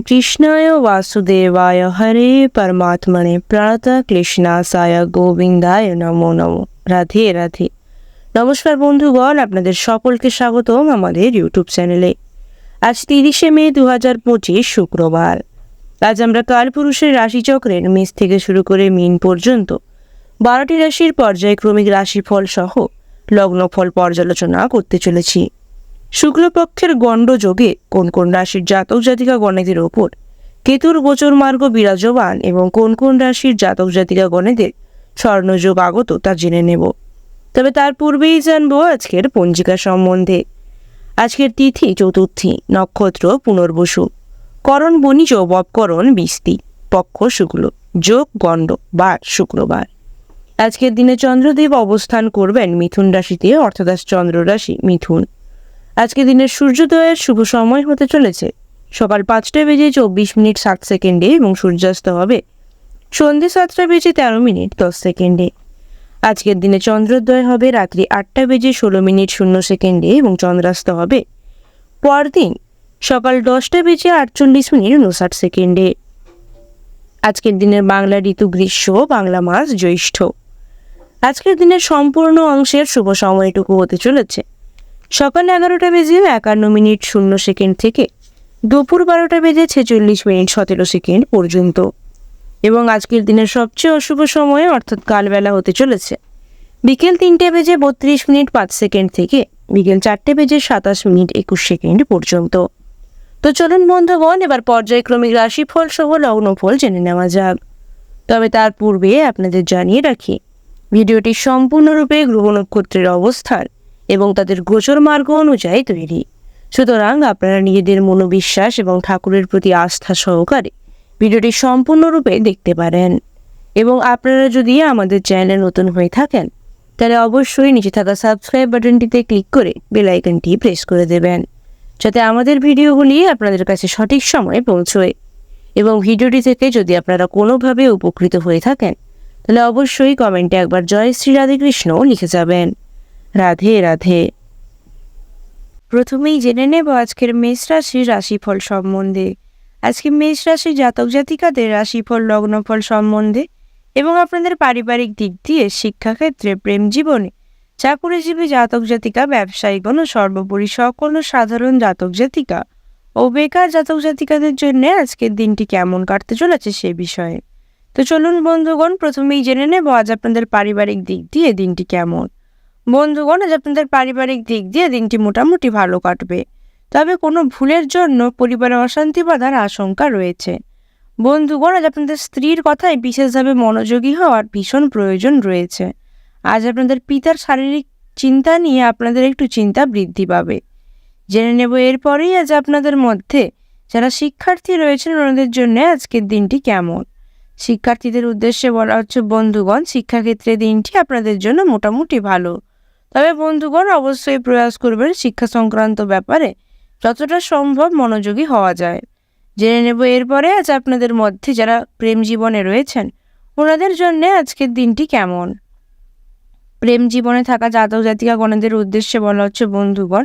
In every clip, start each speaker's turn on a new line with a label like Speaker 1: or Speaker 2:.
Speaker 1: কৃষ্ণায় বাসুদেবায় হরে পরমাত্মনে প্রণত ক্লেশনাশায় গোবিন্দায় নমো নমো। রাধে রাধে। নমস্কার বন্ধুগণ, আপনাদের সকলকে স্বাগতম আমাদের ইউটিউব চ্যানেলে। আজ 30শে মে 2025 শুক্রবার। আজ আমরা কালপুরুষের রাশিচক্রের মেষ থেকে শুরু করে মীন পর্যন্ত 12টি রাশির পর্যায়ক্রমিক রাশিফল সহ লগ্নফল পর্যালোচনা করতে চলেছি। শুক্লপক্ষের গণ্ডযোগে কোন কোন রাশির জাতক জাতিকা গণেদের ওপর কেতুর গোচর মার্গ বিরাজমান এবং কোন কোন রাশির জাতক জাতিকা গণেদের স্বর্ণযোগ আগত তা জেনে নেব। তবে তার পূর্বেই জানবো আজকের পঞ্জিকা সম্বন্ধে। আজকের তিথি চতুর্থী, নক্ষত্র পুনর্বসু, করণ বণিজ বপকরণ বিস্তি, পক্ষ শুক্ল, যোগ গণ্ড, বার শুক্রবার। আজকের দিনে চন্দ্রদেব অবস্থান করবেন মিথুন রাশিতে, অর্থাৎ চন্দ্র রাশি মিথুন। আজকে দিনের সূর্যোদয়ের শুভ সময় হতে চলেছে সকাল 5:24:07 এবং সূর্যাস্ত হবে সন্ধ্যে 7:13:10। আজকের দিনে চন্দ্রোদয় হবে রাত্রি 8:16:00 এবং চন্দ্রাস্ত হবে পরদিন সকাল 10:48:59। আজকের দিনের বাংলা ঋতু গ্রীষ্ম, বাংলা মাস জ্যৈষ্ঠ। আজকের দিনের সম্পূর্ণ অংশের শুভ সময়টুকু হতে চলেছে সকাল 11:51:00 থেকে দুপুর 12:46:17 পর্যন্ত। এবং আজকের দিনের সবচেয়ে অশুভ সময় অর্থাৎ কালবেলা হতে চলেছে বিকেল 3:32:05 থেকে বিকেল 4:27:21 পর্যন্ত। তো চলুন বন্ধুগণ, এবার পর্যায়ক্রমিক রাশিফল সহ লগ্নফল জেনে নেওয়া যাক। তবে তার পূর্বে আপনাদের জানিয়ে রাখি, ভিডিওটি সম্পূর্ণরূপে গ্রহ নক্ষত্রের অবস্থান এবং তাদের গোচর মার্গ অনুযায়ী তৈরি। সুতরাং আপনারা নিজেদের মনোবিশ্বাস এবং ঠাকুরের প্রতি আস্থা সহকারে ভিডিওটি সম্পূর্ণরূপে দেখতে পারেন। এবং আপনারা যদি আমাদের চ্যানেলে নতুন হয়ে থাকেন তাহলে অবশ্যই নিচে থাকা সাবস্ক্রাইব বাটনটিতে ক্লিক করে বেল আইকনটি প্রেস করে দেবেন, যাতে আমাদের ভিডিওগুলি আপনাদের কাছে সঠিক সময়ে পৌঁছয়। এবং ভিডিওটি থেকে যদি আপনারা কোনোভাবে উপকৃত হয়ে থাকেন তাহলে অবশ্যই কমেন্টে একবার জয় শ্রী রাধে কৃষ্ণ লিখে যাবেন। রাধে রাধে। প্রথমেই জেনে নেব আজকের মেষ রাশির রাশিফল সম্বন্ধে। আজকে মেষ রাশির জাতক জাতিকাদের রাশিফল লগ্নফল সম্বন্ধে এবং আপনাদের পারিবারিক দিক দিয়ে, শিক্ষাক্ষেত্রে, প্রেম জীবনে, চাকুরিজীবী জাতক জাতিকা, ব্যবসায়িকগণ ও সর্বোপরি সকল সাধারণ জাতক জাতিকা ও বেকার জাতক জাতিকাদের জন্য আজকের দিনটি কেমন কাটতে চলেছে সে বিষয়ে। তো চলুন বন্ধুগণ, প্রথমেই জেনে নেব আজ আপনাদের পারিবারিক দিক দিয়ে দিনটি কেমন। বন্ধুগণ, আজ আপনাদের পারিবারিক দিক দিয়ে দিনটি মোটামুটি ভালো কাটবে, তবে কোনো ভুলের জন্য পরিবারে অশান্তি বাঁধার আশঙ্কা রয়েছে। বন্ধুগণ, আজ আপনাদের স্ত্রীর কথায় বিশেষভাবে মনোযোগী হওয়ার ভীষণ প্রয়োজন রয়েছে। আজ আপনাদের পিতার শারীরিক চিন্তা নিয়ে আপনাদের একটু চিন্তা বৃদ্ধি পাবে। জেনে নেব এরপরেই আজ আপনাদের মধ্যে যারা শিক্ষার্থী রয়েছেন ওনাদের জন্য আজকের দিনটি কেমন। শিক্ষার্থীদের উদ্দেশ্যে বলা হচ্ছে, বন্ধুগণ, শিক্ষাক্ষেত্রে দিনটি আপনাদের জন্য মোটামুটি ভালো, তবে বন্ধুগণ অবশ্যই প্রয়াস করবেন শিক্ষা সংক্রান্ত ব্যাপারে যতটা সম্ভব মনোযোগী হওয়া যায়। জেনে নেব এরপরে আজ আপনাদের মধ্যে যারা প্রেম জীবনে রয়েছেন ওনাদের জন্য আজকের দিনটি কেমন। প্রেম জীবনে থাকা জাতক জাতিকা গণদের উদ্দেশ্যে বলা হচ্ছে, বন্ধুগণ,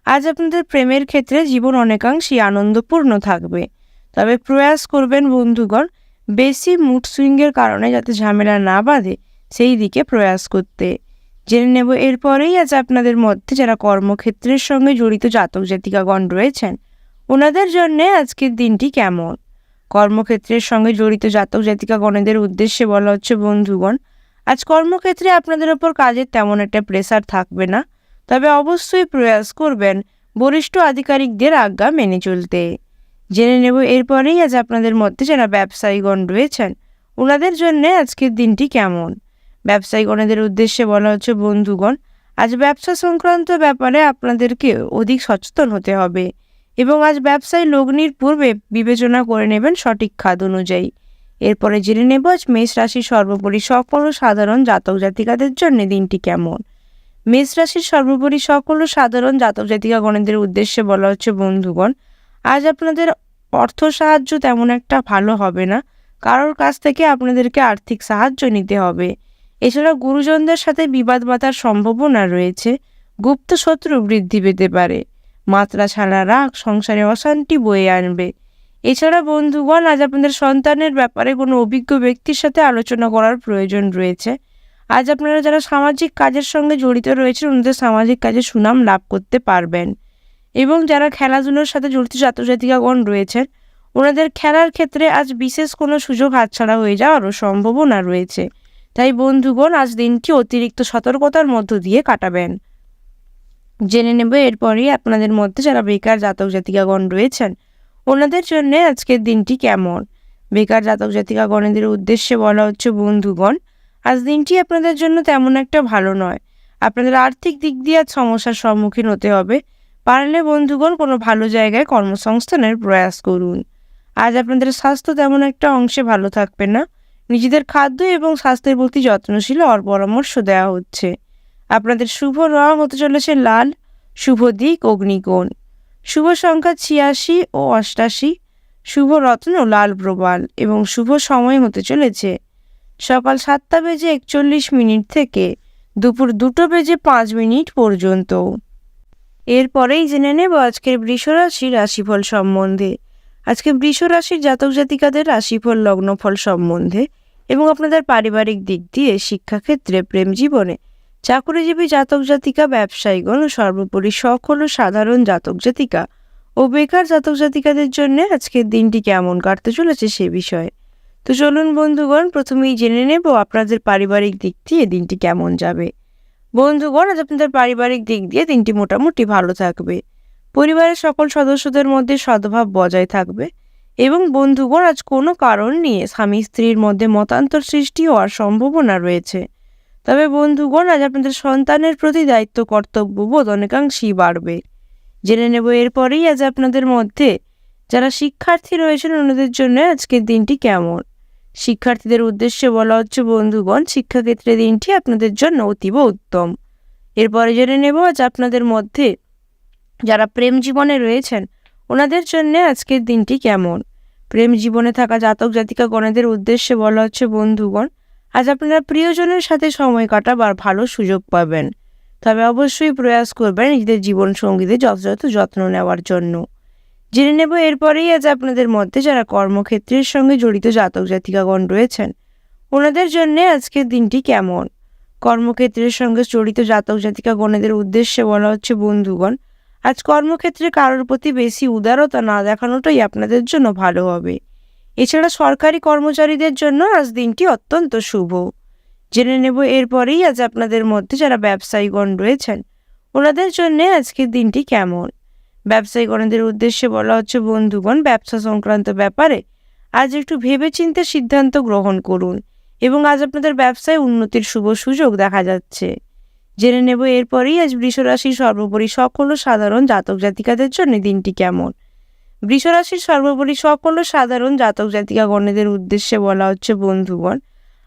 Speaker 1: আজ আপনাদের প্রেমের ক্ষেত্রে জীবন অনেকাংশেই আনন্দপূর্ণ থাকবে, তবে প্রয়াস করবেন বন্ধুগণ বেশি মুড সুইংয়ের কারণে যাতে ঝামেলা না বাঁধে সেই দিকে প্রয়াস করতে। জেনে নেব এরপরেই আজ আপনাদের মধ্যে যারা কর্মক্ষেত্রের সঙ্গে জড়িত জাতক জাতিকাগণ রয়েছেন ওনাদের জন্য আজকের দিনটি কেমন। কর্মক্ষেত্রের সঙ্গে জড়িত জাতক জাতিকাগণেদের উদ্দেশ্যে বলা হচ্ছে, বন্ধুগণ, আজ কর্মক্ষেত্রে আপনাদের ওপর কাজের তেমন একটা প্রেসার থাকবে না, তবে অবশ্যই প্রয়াস করবেন বরিষ্ঠ আধিকারিকদের আজ্ঞা মেনে চলতে। জেনে নেব এরপরেই আজ আপনাদের মধ্যে যারা ব্যবসায়ীগণ রয়েছেন ওনাদের জন্য আজকের দিনটি কেমন। ব্যবসায়ীগণের উদ্দেশ্যে বলা হচ্ছে, বন্ধুগণ, আজ ব্যবসা সংক্রান্ত ব্যাপারে আপনাদেরকে অধিক সচেতন হতে হবে এবং আজ ব্যবসায় লগ্নির পূর্বে বিবেচনা করে নেবেন সঠিক খাত অনুযায়ী। এরপরে জেনে নেব আজ মেষ রাশির সর্বোপরি সকল সাধারণ জাতক জাতিকাদের জন্য দিনটি কেমন। মেষ রাশির সর্বোপরি সকল সাধারণ জাতক জাতিকাগণের উদ্দেশ্যে বলা হচ্ছে, বন্ধুগণ, আজ আপনাদের অর্থ সাহায্য তেমন একটা ভালো হবে না, কারোর কাছ থেকে আপনাদেরকে আর্থিক সাহায্য নিতে হবে। এছাড়া গুরুজনদের সাথে বিবাদ বাঁধার সম্ভাবনা রয়েছে, গুপ্ত শত্রু বৃদ্ধি পেতে পারে, মাত্রা ছাড়া রাগ সংসারে অশান্তি বয়ে আনবে। এছাড়া বন্ধুগণ, আজ আপনাদের সন্তানের ব্যাপারে কোনো অভিজ্ঞ ব্যক্তির সাথে আলোচনা করার প্রয়োজন রয়েছে। আজ আপনারা যারা সামাজিক কাজের সঙ্গে জড়িত রয়েছেন, ওনাদের সামাজিক কাজে সুনাম লাভ করতে পারবেন। এবং যারা খেলাধুলোর সাথে জড়িত জাতক-জাতিকাগণ রয়েছেন, ওনাদের খেলার ক্ষেত্রে আজ বিশেষ কোনো সুযোগ হাতছাড়া হয়ে যাওয়ারও সম্ভাবনা রয়েছে। তাই বন্ধুগণ, আজ দিনটি অতিরিক্ত সতর্কতার মধ্য দিয়ে কাটাবেন। জেনে নেব এরপরই আপনাদের মধ্যে যারা বেকার জাতক-জাতিকাগণ রয়েছেন, ওনাদের জন্য আজকের দিনটি কেমন। বেকার জাতক-জাতিকাগণেদের উদ্দেশ্যে বলা হচ্ছে, বন্ধুগণ, আজ দিনটি আপনাদের জন্য তেমন একটা ভালো নয়। আপনাদের আর্থিক দিক দিয়ে আজ সমস্যার সম্মুখীন হতে হবে। পারলে বন্ধুগণ কোনো ভালো জায়গায় কর্মসংস্থানের প্রয়াস করুন। আজ আপনাদের স্বাস্থ্য তেমন একটা অংশে ভালো থাকবে না। নিজেদের খাদ্য এবং স্বাস্থ্যের প্রতি যত্নশীল হওয়ার পরামর্শ দেওয়া হচ্ছে। আপনাদের শুভ রং হতে চলেছে লাল, শুভ দিক অগ্নিকোণ, শুভ সংখ্যা 86 ও 88, শুভ রত্ন লাল প্রবাল এবং শুভ সময় হতে চলেছে সকাল 7:41 থেকে দুপুর 2:05 পর্যন্ত। এরপরেই জেনে নেব আজকের বৃষ রাশির রাশিফল সম্বন্ধে। আজকে বৃষ রাশির জাতক জাতিকাদের রাশিফল লগ্নফল সম্বন্ধে এবং আপনাদের পারিবারিক দিক দিয়ে, শিক্ষাক্ষেত্রে, প্রেম জীবনে, চাকরিজীবী জাতক জাতিকা, ব্যবসায়ীগণ ও সর্বোপরি সকল সাধারণ জাতক জাতিকা ও বেকার জাতক জাতিকাদের জন্য আজকের দিনটি কেমন কাটতে চলেছে সে বিষয়ে। তো চলুন বন্ধুগণ, প্রথমেই জেনে নেব আপনাদের পারিবারিক দিক দিয়ে দিনটি কেমন যাবে। বন্ধুগণ, আজ আপনাদের পারিবারিক দিক দিয়ে দিনটি মোটামুটি ভালো থাকবে। পরিবারের সকল সদস্যদের মধ্যে সদ্ভাব বজায় থাকবে এবং বন্ধুগণ, আজ কোনো কারণ নিয়ে স্বামী স্ত্রীর মধ্যে মতান্তর সৃষ্টি হওয়ার সম্ভাবনা রয়েছে। তবে বন্ধুগণ, আজ আপনাদের সন্তানের প্রতি দায়িত্ব কর্তব্যবোধ অনেকাংশেই বাড়বে। জেনে নেব এরপরেই আজ আপনাদের মধ্যে যারা শিক্ষার্থী রয়েছেন, ওনাদের জন্য আজকের দিনটি কেমন। শিক্ষার্থীদের উদ্দেশ্যে বলা হচ্ছে, বন্ধুগণ, শিক্ষাক্ষেত্রে দিনটি আপনাদের জন্য অতীব উত্তম। এরপরে জেনে নেব আজ আপনাদের মধ্যে যারা প্রেম জীবনে রয়েছেন, ওনাদের জন্য আজকের দিনটি কেমন। প্রেম জীবনে থাকা জাতক জাতিকাগণেদের উদ্দেশ্যে বলা হচ্ছে, বন্ধুগণ, আজ আপনারা প্রিয়জনের সাথে সময় কাটাবার ভালো সুযোগ পাবেন। তবে অবশ্যই প্রয়াস করবেন নিজেদের জীবনসঙ্গীদের যথাযথ যত্ন নেওয়ার জন্য। জেনে নেব এরপরেই আজ আপনাদের মধ্যে যারা কর্মক্ষেত্রের সঙ্গে জড়িত জাতক জাতিকাগণ রয়েছেন, ওনাদের জন্য আজকের দিনটি কেমন। কর্মক্ষেত্রের সঙ্গে জড়িত জাতক জাতিকাগণেদের উদ্দেশ্যে বলা হচ্ছে, বন্ধুগণ, আজ কর্মক্ষেত্রে কারোর প্রতি বেশি উদারতা না দেখানোটাই আপনাদের জন্য ভালো হবে। এছাড়া সরকারি কর্মচারীদের জন্য আজ দিনটি অত্যন্ত শুভ। জেনে নেব এরপরেই আজ আপনাদের মধ্যে যারা ব্যবসায়ীগণ রয়েছেন, ওনাদের জন্য আজকের দিনটি কেমন। ব্যবসায়ীগণদের উদ্দেশ্যে বলা হচ্ছে, বন্ধুগণ, ব্যবসা সংক্রান্ত ব্যাপারে আজ একটু ভেবেচিন্তে সিদ্ধান্ত গ্রহণ করুন এবং আজ আপনাদের ব্যবসায় উন্নতির শুভ সুযোগ দেখা যাচ্ছে। জেনে নেব এরপরেই আজ বৃষ রাশির সর্বোপরি সকল সাধারণ জাতক জাতিকাদের জন্য দিনটি কেমন। বৃষ রাশির সর্বোপরি সকল সাধারণ জাতক জাতিকাগণেদের উদ্দেশ্যে বলা হচ্ছে, বন্ধুগণ,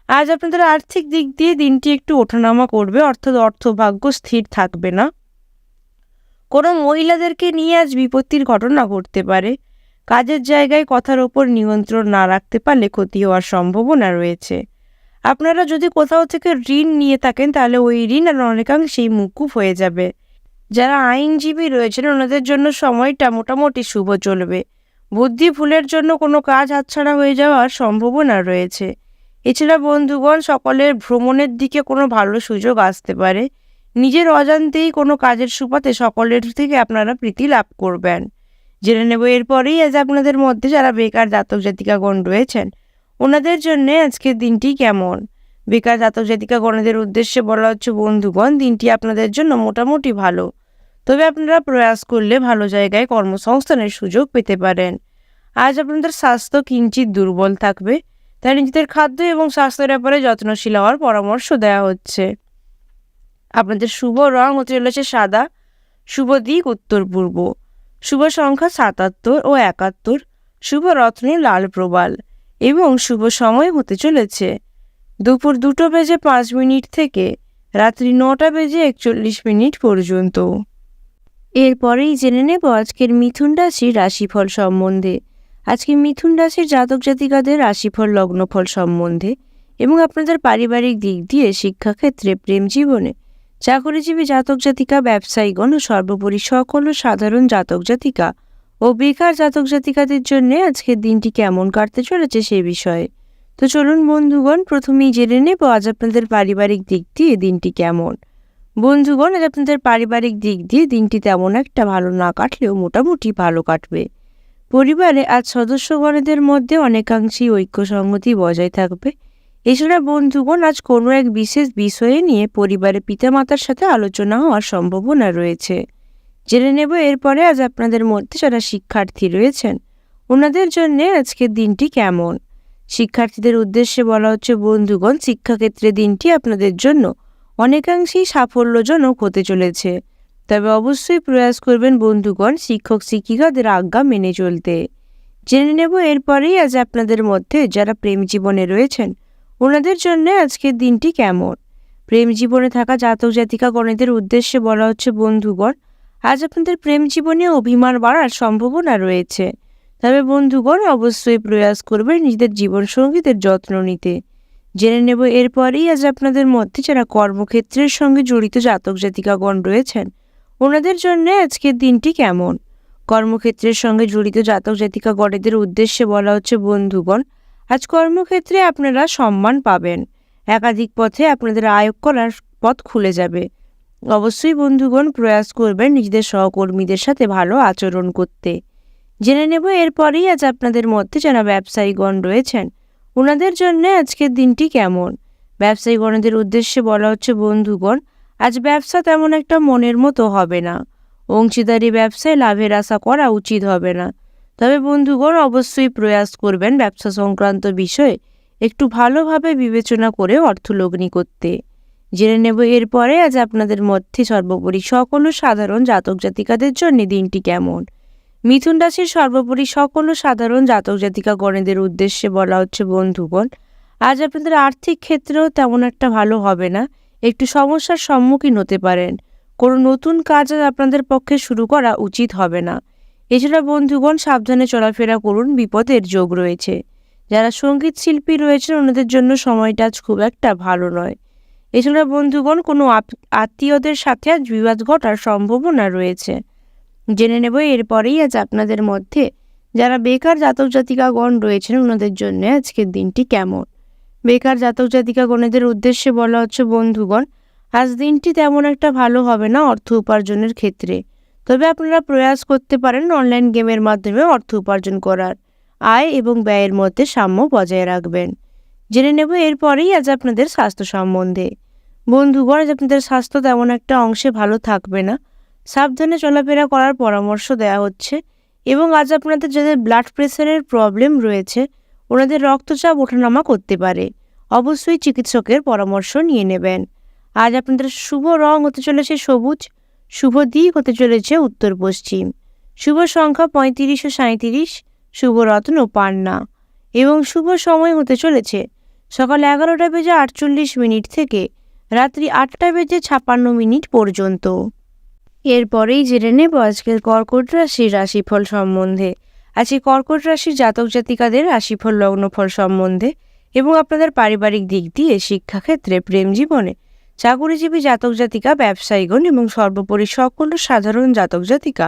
Speaker 1: আজ আপনাদের আর্থিক দিক দিয়ে দিনটি একটু ওঠানামা করবে, অর্থাৎ অর্থভাগ্য স্থির থাকবে না। কোনো মহিলাদেরকে নিয়ে আজ বিপত্তির ঘটনা ঘটতে পারে। কাজের জায়গায় কথার ওপর নিয়ন্ত্রণ না রাখতে পারলে ক্ষতি হওয়ার সম্ভাবনা রয়েছে। আপনারা যদি কোথাও থেকে ঋণ নিয়ে থাকেন, তাহলে ওই ঋণ আর অনেকাংশেই মকুব হয়ে যাবে। যারা আইনজীবী রয়েছেন, ওনাদের জন্য সময়টা মোটামুটি শুভ চলবে। বুদ্ধি ভুলের জন্য কোনো কাজ হাতছাড়া হয়ে যাওয়ার সম্ভাবনা রয়েছে। এছাড়া বন্ধুগণ, সকলের ভ্রমণের দিকে কোনো ভালো সুযোগ আসতে পারে। নিজের অজান্তেই কোনো কাজের সুবাদে সকলের থেকে আপনারা প্রীতি লাভ করবেন। জেনে নেব এরপরেই আজ আপনাদের মধ্যে যারা বেকার জাতক জাতিকাগণ রয়েছেন, ওনাদের জন্য আজকের দিনটি কেমন। বেকার জাতক জাতিকাগণেদের উদ্দেশ্যে বলা হচ্ছে, বন্ধুগণ, দিনটি আপনাদের জন্য মোটামুটি ভালো। তবে আপনারা প্রয়াস করলে ভালো জায়গায় কর্মসংস্থানের সুযোগ পেতে পারেন। আজ আপনাদের স্বাস্থ্য কিঞ্চিত দুর্বল থাকবে, তাই নিজেদের খাদ্য এবং স্বাস্থ্যের ব্যাপারে যত্নশীল হওয়ার পরামর্শ দেওয়া হচ্ছে। আপনাদের শুভ রং হতে চলেছে সাদা, শুভ দিক উত্তর পূর্ব, শুভ সংখ্যা 77 ও 71, শুভ রত্ন লাল প্রবাল এবং শুভ সময় হতে চলেছে দুপুর 2:05 থেকে রাত্রি 9:41 পর্যন্ত। এরপরেই জেনে নেব আজকের মিথুন রাশির রাশিফল সম্বন্ধে। আজকে মিথুন রাশির জাতক জাতিকাদের রাশিফল লগ্নফল সম্বন্ধে এবং আপনাদের পারিবারিক দিক দিয়ে, শিক্ষাক্ষেত্রে, প্রেম জীবনে, চাকরিজীবী জাতক জাতিকা, ব্যবসায়ীগণ ও সর্বোপরি সকল সাধারণ জাতক জাতিকা ও বেকার জাতক জাতিকাদের জন্য আজকের দিনটি কেমন কাটতে চলেছে সে বিষয়ে। তো চলুন বন্ধুগণ, প্রথমেই জেনে নেব আজ আপনাদের পারিবারিক দিক দিয়ে দিনটি কেমন। বন্ধুগণ, আজ আপনাদের পারিবারিক দিক দিয়ে দিনটি তেমন একটা ভালো না কাটলেও মোটামুটি ভালো কাটবে। পরিবারে আজ সদস্যগণেদের মধ্যে অনেকাংশেই ঐক্য সংগতি বজায় থাকবে। এছাড়া বন্ধুগণ, আজ কোনো এক বিশেষ বিষয়ে নিয়ে পরিবারের পিতামাতার সাথে আলোচনা হওয়ার সম্ভাবনা রয়েছে। জেনে নেব এরপরে আজ আপনাদের মধ্যে যারা শিক্ষার্থী রয়েছেন ওনাদের জন্য আজকের দিনটি কেমন। শিক্ষার্থীদের উদ্দেশ্যে বলা হচ্ছে বন্ধুগণ, শিক্ষাক্ষেত্রে দিনটি আপনাদের জন্য অনেকাংশেই সাফল্যজনক হতে চলেছে। তবে অবশ্যই প্রয়াস করবেন বন্ধুগণ শিক্ষক শিক্ষিকাদের আজ্ঞা মেনে চলতে। জেনে নেব এরপরেই আজ আপনাদের মধ্যে যারা প্রেম জীবনে রয়েছেন ওনাদের জন্য আজকের দিনটি কেমন। প্রেম জীবনে থাকা জাতক জাতিকাগণেদের উদ্দেশ্যে বলা হচ্ছে বন্ধুগণ, আজ আপনাদের প্রেম জীবনে অভিমান বাড়ার সম্ভাবনা রয়েছে। তবে বন্ধুগণ অবশ্যই প্রয়াস করবেন নিজেদের জীবনসঙ্গীদের যত্ন নিতে। জেনে নেব এরপরেই আজ আপনাদের মধ্যে যারা কর্মক্ষেত্রের সঙ্গে জড়িত জাতক জাতিকাগণ রয়েছেন ওনাদের জন্য আজকের দিনটি কেমন। কর্মক্ষেত্রের সঙ্গে জড়িত জাতক জাতিকাগণেদের উদ্দেশ্যে বলা হচ্ছে বন্ধুগণ, আজ কর্মক্ষেত্রে আপনারা সম্মান পাবেন। একাধিক পথে আপনাদের আয় করার পথ খুলে যাবে। অবশ্যই বন্ধুগণ প্রয়াস করবেন নিজেদের সহকর্মীদের সাথে ভালো আচরণ করতে। জেনে নেব এরপরেই আজ আপনাদের মধ্যে যারা ব্যবসায়ীগণ রয়েছেন ওনাদের জন্য আজকের দিনটি কেমন। ব্যবসায়ীগণদের উদ্দেশ্যে বলা হচ্ছে বন্ধুগণ, আজ ব্যবসা তেমন একটা মনের মতো হবে না। অংশীদারি ব্যবসায় লাভের আশা করা উচিত হবে না। তবে বন্ধুগণ অবশ্যই প্রয়াস করবেন ব্যবসা সংক্রান্ত বিষয়ে একটু ভালোভাবে বিবেচনা করে অর্থলগ্নি করতে। জেনে নেব এরপরে আজ আপনাদের মধ্যে সর্বোপরি সকল সাধারণ জাতক জাতিকাদের জন্য দিনটি কেমন। মিথুন রাশির সর্বোপরি সকল সাধারণ জাতক জাতিকাগণেদের উদ্দেশ্যে বলা হচ্ছে বন্ধুগণ, আজ আপনাদের আর্থিক ক্ষেত্রেও তেমন একটা ভালো হবে না। একটু সমস্যার সম্মুখীন হতে পারেন। কোনো নতুন কাজ আজ আপনাদের পক্ষে শুরু করা উচিত হবে না। এছাড়া বন্ধুগণ সাবধানে চলাফেরা করুন, বিপদের যোগ রয়েছে। যারা সঙ্গীত শিল্পী রয়েছেন ওনাদের জন্য সময়টা আজ খুব একটা ভালো নয়। এছাড়া বন্ধুগণ কোনো আত্মীয়দের সাথে আজ বিবাদ ঘটার সম্ভাবনা রয়েছে। জেনে নেব এরপরেই আজ আপনাদের মধ্যে যারা বেকার জাতক জাতিকাগণ রয়েছেন ওনাদের জন্য আজকের দিনটি কেমন। বেকার জাতক জাতিকাগণেদের উদ্দেশ্যে বলা হচ্ছে বন্ধুগণ, আজ দিনটি তেমন একটা ভালো হবে না অর্থ উপার্জনের ক্ষেত্রে। তবে আপনারা প্রয়াস করতে পারেন অনলাইন গেমের মাধ্যমে অর্থ উপার্জন করার। আয় এবং ব্যয়ের মধ্যে সাম্য বজায় রাখবেন। জেনে নেব এরপরেই আজ আপনাদের স্বাস্থ্য সম্বন্ধে। বন্ধুগণ, আজ আপনাদের স্বাস্থ্য তেমন একটা অংশে ভালো থাকবে না। সাবধানে চলাফেরা করার পরামর্শ দেওয়া হচ্ছে এবং আজ আপনাদের যাদের ব্লাড প্রেশারের প্রবলেম রয়েছে ওনাদের রক্তচাপ ওঠানামা করতে পারে। অবশ্যই চিকিৎসকের পরামর্শ নিয়ে নেবেন। আজ আপনাদের শুভ রং হতে চলেছে সবুজ, শুভ দিক হতে চলেছে উত্তর পশ্চিম, শুভ সংখ্যা 35 ও 37, শুভ রত্ন পান্না এবং শুভ সময় হতে চলেছে সকাল 11:48 থেকে রাত্রি 8:56 পর্যন্ত। এরপরেই জেনে নেব আজকের কর্কট রাশির রাশিফল সম্বন্ধে। আজকে কর্কট রাশির জাতক জাতিকাদের রাশিফল লগ্নফল সম্বন্ধে এবং আপনাদের পারিবারিক দিক দিয়ে শিক্ষাক্ষেত্রে, প্রেম জীবনে, চাকুরিজীবী জাতক জাতিকা, ব্যবসায়ীগণ এবং সর্বোপরি সকল সাধারণ জাতক জাতিকা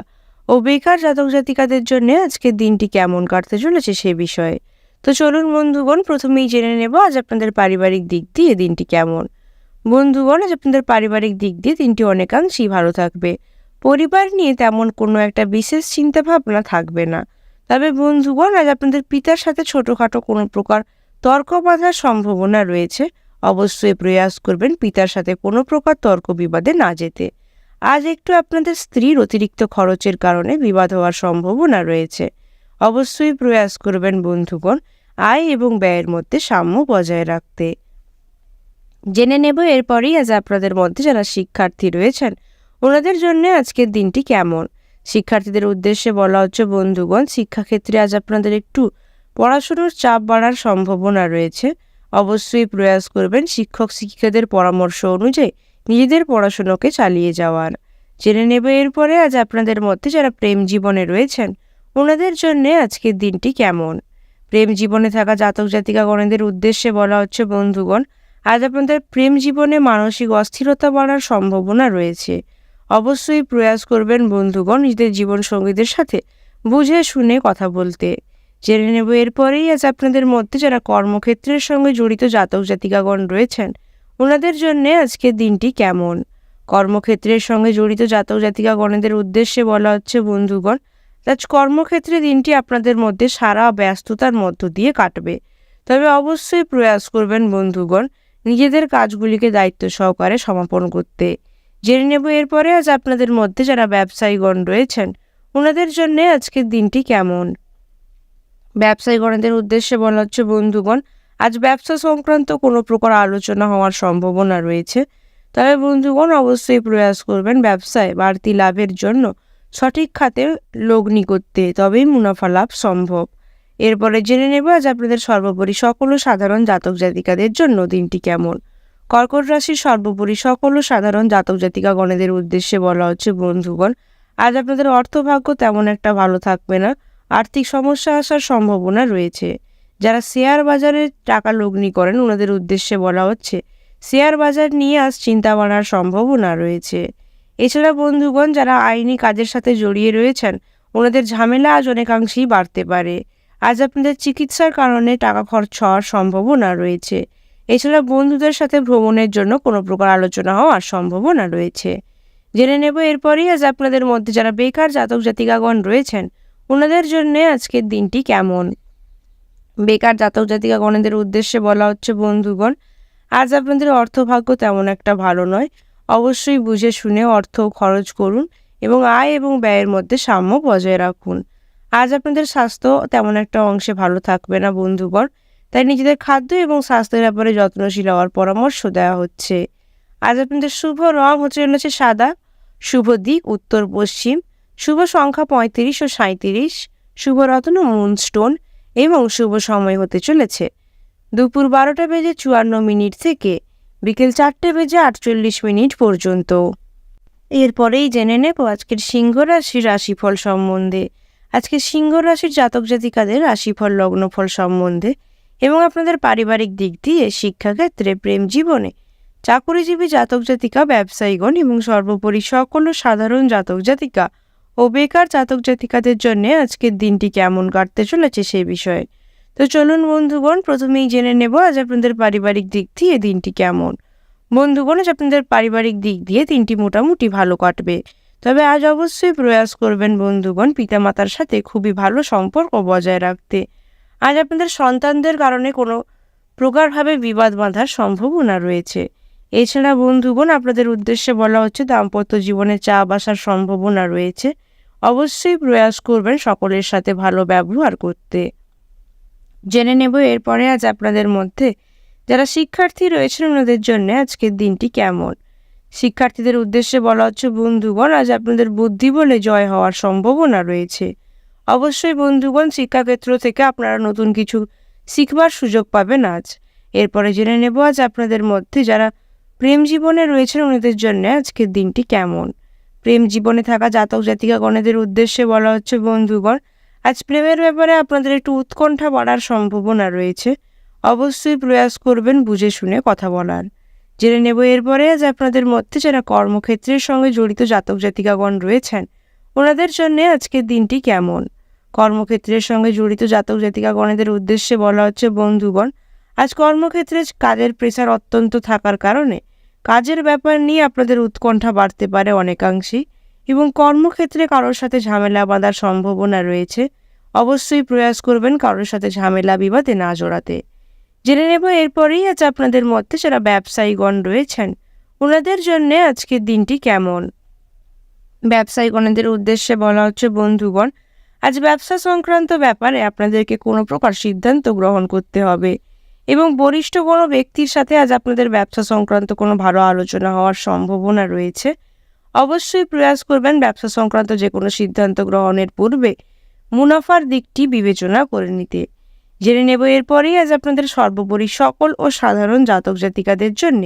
Speaker 1: ও বেকার জাতক জাতিকাদের জন্য আজকের দিনটি কেমন কাটতে চলেছে সে বিষয়ে। তো চলুন বন্ধুগণ প্রথমেই জেনে নেব আজ আপনাদের পারিবারিক দিক দিয়ে দিনটি কেমন। বন্ধুগণ, আজ আপনাদের পারিবারিক দিক দিয়ে দিনটি অনেকাংশেই ভালো থাকবে। পরিবার নিয়ে তেমন কোনো একটা বিশেষ চিন্তাভাবনা থাকবে না। তবে বন্ধুগণ আজ আপনাদের পিতার সাথে ছোটোখাটো কোনো প্রকার তর্ক বাঁধার সম্ভাবনা রয়েছে। অবশ্যই প্রয়াস করবেন পিতার সাথে কোনো প্রকার তর্ক বিবাদে না যেতে। আজ একটু আপনাদের স্ত্রীর অতিরিক্ত খরচের কারণে বিবাদ হওয়ার সম্ভাবনা রয়েছে। অবশ্যই প্রয়াস করবেন বন্ধুগণ আয় এবং ব্যয়ের মধ্যে সাম্য বজায় রাখতে। জেনে নেব এরপরেই আজ আপনাদের মধ্যে যারা শিক্ষার্থী রয়েছেন ওনাদের জন্য আজকের দিনটি কেমন। শিক্ষার্থীদের উদ্দেশ্যে বলা হচ্ছে বন্ধুগণ, শিক্ষাক্ষেত্রে আজ আপনাদের একটু পড়াশুনোর চাপ বাড়ার সম্ভাবনা রয়েছে। অবশ্যই প্রয়াস করবেন শিক্ষক শিক্ষিকাদের পরামর্শ অনুযায়ী নিজেদের পড়াশুনোকে চালিয়ে যাওয়ার। জেনে নেব এরপরে আজ আপনাদের মধ্যে যারা প্রেম জীবনে রয়েছেন ওনাদের জন্য আজকের দিনটি কেমন। প্রেম জীবনে থাকা জাতক জাতিকাগণেদের উদ্দেশ্যে বলা হচ্ছে বন্ধুগণ, আজ আপনাদের প্রেম জীবনে মানসিক অস্থিরতা বাড়ার সম্ভাবনা রয়েছে। অবশ্যই প্রয়াস করবেন বন্ধুগণ নিজেদের জীবনসঙ্গীদের সাথে বুঝে শুনে কথা বলতে। জেনে নেব এরপরেই আজ আপনাদের মধ্যে যারা কর্মক্ষেত্রের সঙ্গে জড়িত জাতক জাতিকাগণ রয়েছেন ওনাদের জন্যে আজকের দিনটি কেমন। কর্মক্ষেত্রের সঙ্গে জড়িত জাতক জাতিকাগণেদের উদ্দেশ্যে বলা হচ্ছে বন্ধুগণ, আজ কর্মক্ষেত্রে দিনটি আপনাদের মধ্যে সারা ব্যস্ততার মধ্য দিয়ে কাটবে। তবে অবশ্যই প্রয়াস করবেন বন্ধুগণ নিজেদের কাজগুলিকে দায়িত্ব সহকারে সমাপন করতে। জেনে নেব এরপরে আজ আপনাদের মধ্যে যারা ব্যবসায়ীগণ রয়েছেন ওনাদের জন্য আজকের দিনটি কেমন। ব্যবসায়ীগণদের উদ্দেশ্যে বলা হচ্ছে বন্ধুগণ, আজ ব্যবসা সংক্রান্ত কোনো প্রকার আলোচনা হওয়ার সম্ভাবনা রয়েছে। তবে বন্ধুগণ অবশ্যই প্রয়াস করবেন ব্যবসায় বাড়তি লাভের জন্য সঠিক খাতে লগ্নি করতে, তবেই মুনাফা লাভ সম্ভব। এরপরে জেনে নেব আজ আপনাদের সর্বোপরি সকল সাধারণ জাতক জাতিকাদের জন্য দিনটি কেমন। কর্কট রাশির সর্বোপরি সকল সাধারণ জাতক জাতিকাগণেদের উদ্দেশ্যে বলা হচ্ছে বন্ধুগণ, আজ আপনাদের অর্থভাগ্য তেমন একটা ভালো থাকবে না। আর্থিক সমস্যা আসার সম্ভাবনা রয়েছে। যারা শেয়ার বাজারে টাকা লগ্নি করেন ওনাদের উদ্দেশ্যে বলা হচ্ছে শেয়ার বাজার নিয়ে আজ চিন্তা ভাবনার সম্ভাবনা রয়েছে। এছাড়া বন্ধুগণ যারা আইনি কাজের সাথে জড়িয়ে রয়েছেন ওনাদের ঝামেলা আজ অনেকাংশেই বাড়তে পারে। আজ আপনাদের চিকিৎসার কারণে টাকা খরচ হওয়ার সম্ভাবনা রয়েছে। এছাড়া বন্ধুদের সাথে ভ্রমণের জন্য কোনো প্রকার আলোচনা হওয়ার সম্ভাবনা রয়েছে। জেনে নেব এরপরেই আজ আপনাদের মধ্যে যারা বেকার জাতক জাতিকাগণ রয়েছেন ওনাদের জন্য আজকের দিনটি কেমন। বেকার জাতক জাতিকাগণেদের উদ্দেশ্যে বলা হচ্ছে বন্ধুগণ, আজ আপনাদের অর্থভাগ্য তেমন একটা ভালো নয়। অবশ্যই বুঝে শুনে অর্থ খরচ করুন এবং আয় এবং ব্যয়ের মধ্যে সাম্য বজায় রাখুন। আজ আপনাদের স্বাস্থ্য তেমন একটা অংশে ভালো থাকবে না বন্ধুগণ, তাই নিজেদের খাদ্য এবং স্বাস্থ্যের ব্যাপারে যত্নশীল হওয়ার পরামর্শ দেওয়া হচ্ছে। আজ আপনাদের শুভ রং হচ্ছে সাদা, শুভ দিক উত্তর পশ্চিম, শুভ সংখ্যা 35 ও 37, শুভ রত্ন মুনস্টোন এবং শুভ সময় হতে চলেছে দুপুর 12:54 থেকে বিকেল 4:48 পর্যন্ত। এরপরেই জেনে নেব আজকের সিংহ রাশির রাশিফল সম্বন্ধে। আজকে সিংহ রাশির জাতক জাতিকাদের রাশিফল লগ্নফল সম্বন্ধে এবং আপনাদের পারিবারিক দিক দিয়ে শিক্ষাক্ষেত্রে, প্রেম জীবনে, চাকুরিজীবী জাতক জাতিকা, ব্যবসায়ীগণ এবং সর্বোপরি সকল সাধারণ জাতক জাতিকা ও বেকার জাতক জাতিকাদের জন্য আজকের দিনটি কেমন কাটতে চলেছে সেই বিষয়ে। তো চলুন বন্ধুগণ প্রথমেই জেনে নেব আজ আপনাদের পারিবারিক দিক দিয়ে দিনটি কেমন। বন্ধুগণ আজ আপনাদের পারিবারিক দিক দিয়ে দিনটি মোটামুটি ভালো কাটবে। তবে আজ অবশ্যই প্রয়াস করবেন বন্ধুগণ পিতামাতার সাথে খুবই ভালো সম্পর্ক বজায় রাখতে। আজ আপনাদের সন্তানদের কারণে কোনো প্রকারভাবে বিবাদ বাঁধার সম্ভাবনা রয়েছে। এছাড়া বন্ধুগণ আপনাদের উদ্দেশ্যে বলা হচ্ছে দাম্পত্য জীবনে চাপ আসার সম্ভাবনা রয়েছে। অবশ্যই প্রয়াস করবেন সকলের সাথে ভালো ব্যবহার করতে। জেনে নেব এরপরে আজ আপনাদের মধ্যে যারা শিক্ষার্থী রয়েছেন ওনাদের জন্য আজকের দিনটি কেমন। শিক্ষার্থীদের উদ্দেশ্যে বলা হচ্ছে বন্ধুগণ আজ আপনাদের বুদ্ধি বলে জয় হওয়ার সম্ভাবনা রয়েছে। অবশ্যই বন্ধুগণ শিক্ষাক্ষেত্র থেকে আপনারা নতুন কিছু শিখবার সুযোগ পাবেন আজ। এরপরে জেনে নেব আজ আপনাদের মধ্যে যারা প্রেম জীবনে রয়েছেন ওনাদের জন্য আজকের দিনটি কেমন। প্রেম জীবনে থাকা জাতক জাতিকাগণেদের উদ্দেশ্যে বলা হচ্ছে বন্ধুগণ আজ প্রেমের ব্যাপারে আপনাদের একটু উৎকণ্ঠা বাড়ার সম্ভাবনা রয়েছে। অবশ্যই প্রয়াস করবেন বুঝে শুনে কথা বলার। জেনে নেব এরপরে আজ আপনাদের মধ্যে যারা কর্মক্ষেত্রের সঙ্গে জড়িত জাতক জাতিকাগণ রয়েছেন ওনাদের জন্য আজকের দিনটি কেমন। কর্মক্ষেত্রের সঙ্গে জড়িত জাতক জাতিকাগণেদের উদ্দেশ্যে বলা হচ্ছে বন্ধুগণ আজ কর্মক্ষেত্রে কাজের প্রেসার অত্যন্ত থাকার কারণে কাজের ব্যাপার নিয়ে আপনাদের উৎকণ্ঠা বাড়তে পারে অনেকাংশেই এবং কর্মক্ষেত্রে কারোর সাথে ঝামেলা বাঁধার সম্ভাবনা রয়েছে। অবশ্যই প্রয়াস করবেন কারোর সাথে ঝামেলা বিবাদে না জড়াতে। জেনে নেব এরপরেই আজ আপনাদের মধ্যে যারা ব্যবসায়ীগণ রয়েছেন ওনাদের জন্য আজকের দিনটি কেমন। ব্যবসায়ীগণদের উদ্দেশ্যে বলা হচ্ছে বন্ধুগণ আজ ব্যবসা সংক্রান্ত ব্যাপারে আপনাদেরকে কোনো প্রকার সিদ্ধান্ত গ্রহণ করতে হবে এবং বরিষ্ঠ কোনো ব্যক্তির সাথে আজ আপনাদের ব্যবসা সংক্রান্ত কোনো ভালো আলোচনা হওয়ার সম্ভাবনা রয়েছে। অবশ্যই প্রয়াস করবেন ব্যবসা সংক্রান্ত যে কোনো সিদ্ধান্ত গ্রহণের পূর্বে মুনাফার দিকটি বিবেচনা করে নিতে। জেনে নেব এরপরেই আজ আপনাদের সর্বোপরি সকল ও সাধারণ জাতক জাতিকাদের জন্য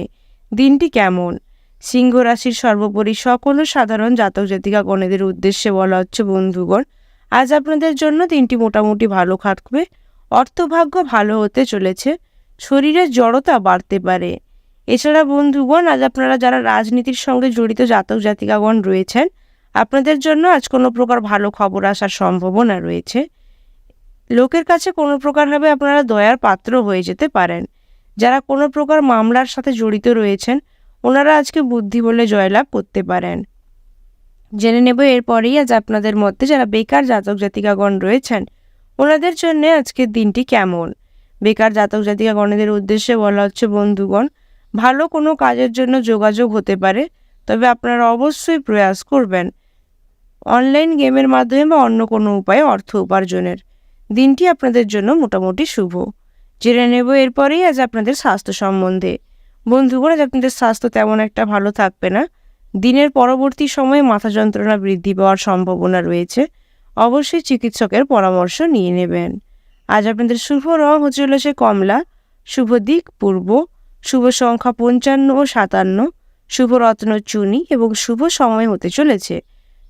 Speaker 1: দিনটি কেমন। সিংহ রাশির সর্বোপরি সকল ও সাধারণ জাতক জাতিকা গণেদের উদ্দেশ্যে বলা হচ্ছে বন্ধুগণ আজ আপনাদের জন্য দিনটি মোটামুটি ভালো কাটবে। অর্থভাগ্য ভালো হতে চলেছে, শরীরের জড়তা বাড়তে পারে। এছাড়া বন্ধুগণ আজ আপনারা যারা রাজনীতির সঙ্গে জড়িত জাতক জাতিকাগণ রয়েছেন আপনাদের জন্য আজ কোনো প্রকার ভালো খবর আসার সম্ভাবনা রয়েছে। লোকের কাছে কোনো প্রকারভাবে আপনারা দয়ার পাত্র হয়ে যেতে পারেন। যারা কোনো প্রকার মামলার সাথে জড়িত রয়েছেন, ওনারা আজকে বুদ্ধি বলে জয়লাভ করতে পারেন। জেনে নেব এরপরেই আজ আপনাদের মধ্যে যারা বেকার জাতক জাতিকাগণ রয়েছেন, ওনাদের জন্য আজকের দিনটি কেমন। বেকার জাতক জাতিকাগণের উদ্দেশ্যে বলা হচ্ছে, বন্ধুগণ, ভালো কোনো কাজের জন্য যোগাযোগ হতে পারে, তবে আপনারা অবশ্যই প্রয়াস করবেন অনলাইন গেমের মাধ্যমে বা অন্য কোনো উপায়ে অর্থ উপার্জনের। দিনটি আপনাদের জন্য মোটামুটি শুভ। জেনে নেব এরপরেই আজ আপনাদের স্বাস্থ্য সম্বন্ধে। বন্ধুগণ, আজ আপনাদের স্বাস্থ্য তেমন একটা ভালো থাকবে না। দিনের পরবর্তী সময়ে মাথা যন্ত্রণা বৃদ্ধি পাওয়ার সম্ভাবনা রয়েছে। অবশ্যই চিকিৎসকের পরামর্শ নিয়ে নেবেন। আজ আপনাদের শুভ রং হচ্ছে চলেছে কমলা, শুভ দিক পূর্ব, শুভ সংখ্যা 55 ও 57, শুভ রত্ন চুনি এবং শুভ সময় হতে চলেছে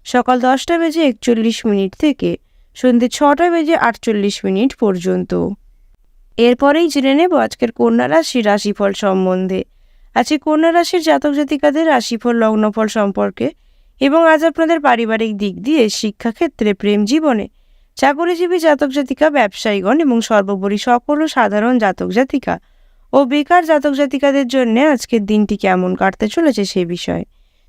Speaker 1: সকাল 10:41 থেকে সন্ধ্যে 6:48 পর্যন্ত। এরপরেই জেনে নেব আজকের কন্যা রাশির রাশিফল সম্বন্ধে। আজকে কন্যা রাশির জাতক জাতিকাদের রাশিফল লগ্নফল সম্পর্কে এবং আজ আপনাদের পারিবারিক দিক দিয়ে, শিক্ষাক্ষেত্রে, প্রেম জীবনে, চাকরিজীবী জাতক জাতিকা, ব্যবসায়ীগণ এবং সর্বোপরি সকল সাধারণ জাতক জাতিকা ও বেকার জাতক জাতিকাদের জন্য আজকের দিনটি কেমন কাটতে চলেছে সে বিষয়ে।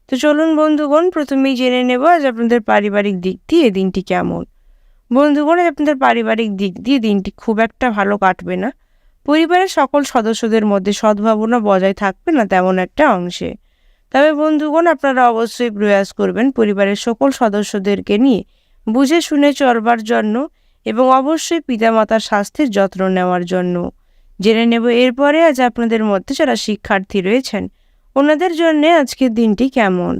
Speaker 1: তো চলুন বন্ধুগণ, প্রথমেই জেনে নেব আজ আপনাদের পারিবারিক দিক দিয়ে দিনটি কেমন। বন্ধুগণ, আপনাদের পারিবারিক দিক দিয়ে দিনটি খুব একটা ভালো কাটবে না। পরিবারের সকল সদস্যদের মধ্যে সদ্ভাবনা বজায় থাকবে না তেমন একটা অংশে। তবে বন্ধুগণ, আপনারা অবশ্যই প্রয়াস করবেন পরিবারের সকল সদস্যদেরকে নিয়ে বুঝে শুনে চলবার জন্য এবং অবশ্যই পিতামাতার স্বাস্থ্যের যত্ন নেওয়ার জন্য। জেনে নেব এরপরে আজ আপনাদের মধ্যে যারা শিক্ষার্থী রয়েছেন, ওনাদের জন্য আজকের দিনটি কেমন।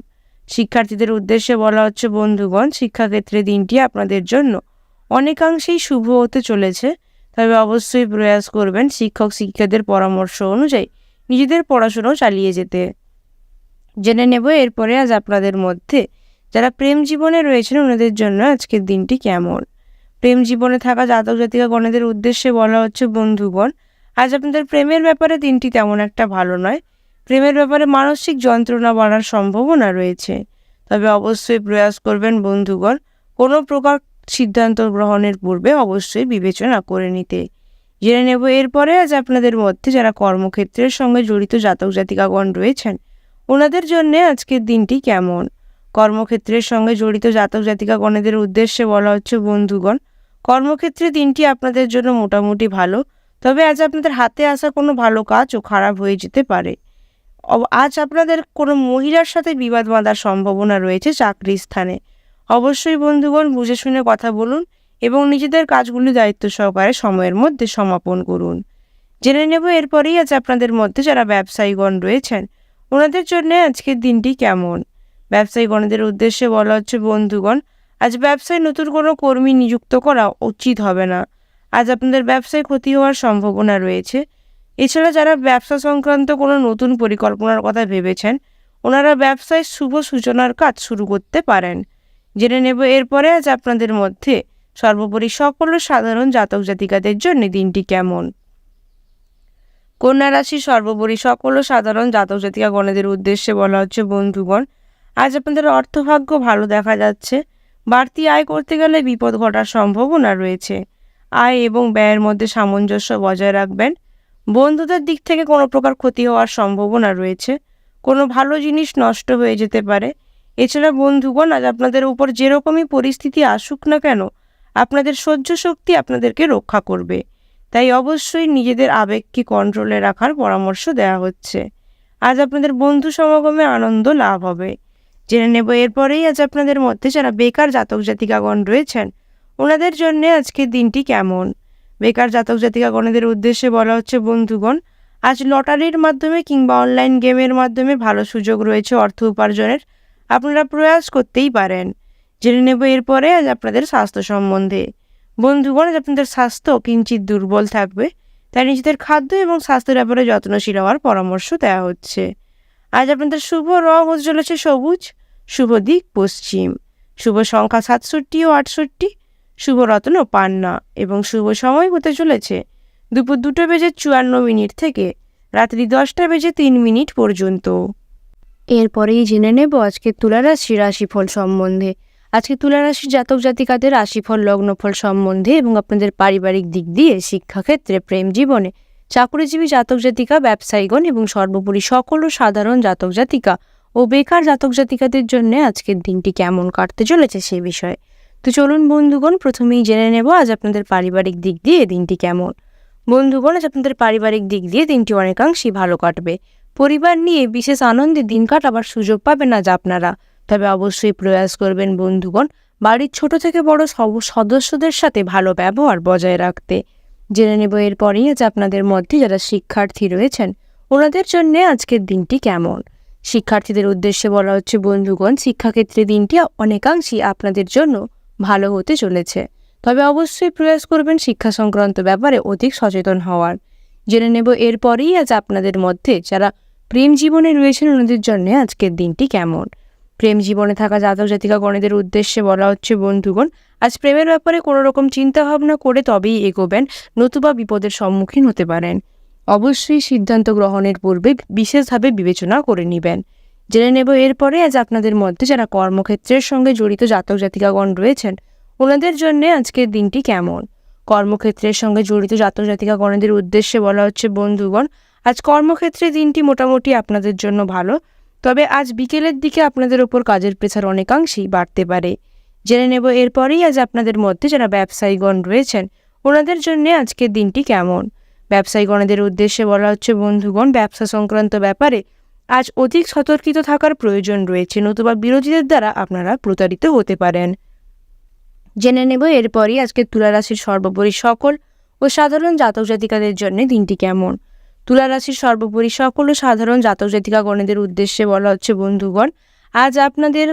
Speaker 1: শিক্ষার্থীদের উদ্দেশ্যে বলা হচ্ছে, বন্ধুগণ, শিক্ষাক্ষেত্রে দিনটি আপনাদের জন্য অনেকাংশেই শুভ হতে চলেছে। তবে অবশ্যই প্রয়াস করবেন শিক্ষক শিক্ষিকাদের পরামর্শ অনুযায়ী নিজেদের পড়াশোনাও চালিয়ে যেতে। জেনে নেব এরপরে আজ আপনাদের মধ্যে যারা প্রেম জীবনে রয়েছেন, ওনাদের জন্য আজকের দিনটি কেমন। প্রেম জীবনে থাকা জাতক জাতিকাগণের উদ্দেশ্যে বলা হচ্ছে, বন্ধুগণ, আজ আপনাদের প্রেমের ব্যাপারে দিনটি তেমন একটা ভালো নয়। প্রেমের ব্যাপারে মানসিক যন্ত্রণা বাড়ার সম্ভাবনা রয়েছে। তবে অবশ্যই প্রয়াস করবেন বন্ধুগণ কোনো প্রকার সিদ্ধান্ত গ্রহণের পূর্বে অবশ্যই বিবেচনা করে নিতে। জেনে নেব এরপরে আজ আপনাদের মধ্যে যারা কর্মক্ষেত্রের সঙ্গে জড়িত জাতক জাতিকাগণ রয়েছেন, ওনাদের জন্য আজকের দিনটি কেমন। কর্মক্ষেত্রের সঙ্গে জড়িত জাতক জাতিকাগণের উদ্দেশ্যে বলা হচ্ছে, বন্ধুগণ, কর্মক্ষেত্রে দিনটি আপনাদের জন্য মোটামুটি ভালো। তবে আজ আপনাদের হাতে আসা কোনো ভালো কাজও খারাপ হয়ে যেতে পারে। আজ আপনাদের কোনো মহিলার সাথে বিবাদ বাঁধার সম্ভাবনা রয়েছে চাকরির স্থানে। অবশ্যই বন্ধুগণ বুঝে শুনে কথা বলুন এবং নিজেদের কাজগুলি দায়িত্ব সহকারে সময়ের মধ্যে সমাপন করুন। জেনে নেব এরপরেই আজ আপনাদের মধ্যে যারা ব্যবসায়ীগণ রয়েছেন, ওনাদের জন্য আজকের দিনটি কেমন। ব্যবসায়ীগণদের উদ্দেশ্যে বলা হচ্ছে, বন্ধুগণ, আজ ব্যবসায় নতুন কোনো কর্মী নিযুক্ত করা উচিত হবে না। আজ আপনাদের ব্যবসায় ক্ষতি হওয়ার সম্ভাবনা রয়েছে। এছাড়া যারা ব্যবসা সংক্রান্ত কোনো নতুন পরিকল্পনার কথা ভেবেছেন, ওনারা ব্যবসায় শুভ সূচনার কাজ শুরু করতে পারেন। জেনে নেব এরপরে আজ আপনাদের মধ্যে সর্বোপরি সকল সাধারণ জাতক জাতিকাদের জন্য দিনটি কেমন। কন্যা রাশির সর্বোপরি সকল সাধারণ জাতক জাতিকাগণের উদ্দেশ্যে বলা হচ্ছে, বন্ধুগণ, আজ আপনাদের অর্থভাগ্য ভালো দেখা যাচ্ছে। বাড়তি আয় করতে গেলে বিপদ ঘটার সম্ভাবনা রয়েছে। আয় এবং ব্যয়ের মধ্যে সামঞ্জস্য বজায় রাখবেন। বন্ধুদের দিক থেকে কোনো প্রকার ক্ষতি হওয়ার সম্ভাবনা রয়েছে। কোনো ভালো জিনিস নষ্ট হয়ে যেতে পারে। এছাড়া বন্ধুগণ, আজ আপনাদের উপর যেরকমই পরিস্থিতি আসুক না কেন, আপনাদের সহ্য শক্তি আপনাদেরকে রক্ষা করবে। তাই অবশ্যই নিজেদের আবেগকে কন্ট্রোলে রাখার পরামর্শ দেওয়া হচ্ছে। আজ আপনাদের বন্ধু সমাগমে আনন্দ লাভ হবে। জেনে নেব এরপরেই আজ আপনাদের মধ্যে যারা বেকার জাতক জাতিকাগণ রয়েছেন, ওনাদের জন্য আজকের দিনটি কেমন। বেকার জাতক জাতিকাগণের উদ্দেশ্যে বলা হচ্ছে, বন্ধুগণ, আজ লটারির মাধ্যমে কিংবা অনলাইন গেমের মাধ্যমে ভালো সুযোগ রয়েছে অর্থ উপার্জনের। আপনারা প্রয়াস করতেই পারেন। জেনে নেব এরপরে আজ আপনাদের স্বাস্থ্য সম্বন্ধে। বন্ধুগণ, আজ আপনাদের স্বাস্থ্য কিঞ্চিত দুর্বল থাকবে। তাই নিজেদের খাদ্য এবং স্বাস্থ্যের ব্যাপারে যত্নশীল হওয়ার পরামর্শ দেওয়া হচ্ছে। আজ আপনাদের শুভ রং হতে চলেছে সবুজ, শুভ দিক পশ্চিম, শুভ সংখ্যা 67 ও 68, শুভ রত্ন পান্না এবং শুভ সময় হতে চলেছে দুপুর 2:54 থেকে রাত্রি 10:03 পর্যন্ত। এরপরেই জেনে নেব আজকে তুলা রাশির রাশিফল সম্বন্ধে। আজকে তুলা রাশির জাতক জাতিকাদের রাশিফল লগ্নফল সম্বন্ধে এবং আপনাদের পারিবারিক দিক দিয়ে, শিক্ষাক্ষেত্রে, প্রেম জীবনে, চাকুরিজীবী জাতক জাতিকা, ব্যবসায়ীগণ এবং সর্বোপরি সকল সাধারণ জাতক জাতিকা ও বেকার জাতক জাতিকাদের জন্য আজকের দিনটি কেমন কাটতে চলেছে সে বিষয়ে। তো চলুন বন্ধুগণ, প্রথমেই জেনে নেব আজ আপনাদের পারিবারিক দিক দিয়ে দিনটি কেমন। বন্ধুগণ, আজ আপনাদের পারিবারিক দিক দিয়ে দিনটি অনেকাংশেই ভালো কাটবে। পরিবার নিয়ে বিশেষ আনন্দে দিন কাটাবার সুযোগ পাবেন আজ আপনারা। তবে অবশ্যই প্রয়াস করবেন বন্ধুগণ বাড়ির ছোট থেকে বড় সব সদস্যদের সাথে ভালো ব্যবহার বজায় রাখতে। জেনে নেব এরপরেই আজ আপনাদের মধ্যে যারা শিক্ষার্থী রয়েছেন ওনাদের জন্য আজকের দিনটি কেমন। শিক্ষার্থীদের উদ্দেশ্যে বলা হচ্ছে বন্ধুগণ, শিক্ষাক্ষেত্রে দিনটি অনেকাংশেই আপনাদের জন্য ভালো হতে চলেছে। তবে অবশ্যই প্রয়াস করবেন শিক্ষা সংক্রান্ত ব্যাপারে অধিক সচেতন হওয়ার। জেনে নেব এরপরেই আজ আপনাদের মধ্যে যারা প্রেম জীবনে রয়েছেন ওনাদের জন্য আজকের দিনটি কেমন। প্রেম জীবনে থাকা জাতক জাতিকা গণেদের উদ্দেশ্যে বলা হচ্ছে বন্ধুগণ, আজ প্রেমের ব্যাপারে কোনো রকম চিন্তাভাবনা করে তবেই এগোবেন, নতুবা বিপদের সম্মুখীন হতে পারেন। অবশ্যই সিদ্ধান্ত গ্রহণের পূর্বে বিশেষভাবে বিবেচনা করে নেবেন। জেনে নেব এরপরে আজ আপনাদের মধ্যে যারা কর্মক্ষেত্রের সঙ্গে জড়িত জাতক জাতিকাগণ রয়েছেন ওনাদের জন্য আজকের দিনটি কেমন। কর্মক্ষেত্রের সঙ্গে জড়িত জাতক জাতিকাগণদের উদ্দেশ্যে বলা হচ্ছে বন্ধুগণ, আজ কর্মক্ষেত্রে দিনটি মোটামুটি আপনাদের জন্য ভালো। তবে আজ বিকেলের দিকে আপনাদের ওপর কাজের প্রেসার অনেকাংশেই বাড়তে পারে। জেনে নেব এরপরেই আজ আপনাদের মধ্যে যারা ব্যবসায়ীগণ রয়েছেন ওনাদের জন্য আজকের দিনটি কেমন। ব্যবসায়ীগণদের উদ্দেশ্যে বলা হচ্ছে বন্ধুগণ, ব্যবসা সংক্রান্ত ব্যাপারে আজ অধিক সতর্কিত থাকার প্রয়োজন রয়েছে, নতুবা বিরোধীদের দ্বারা আপনারা প্রতারিত হতে পারেন। জেনে নেব এরপরই আজকে তুলা রাশির সর্বোপরি সকল ও সাধারণ জাতক জাতিকাদের জন্য দিনটি কেমন। তুলা রাশির সর্বোপরি সকল ও সাধারণ জাতক জাতিকাগণেদের উদ্দেশ্যে বলা হচ্ছে বন্ধুগণ, আজ আপনাদের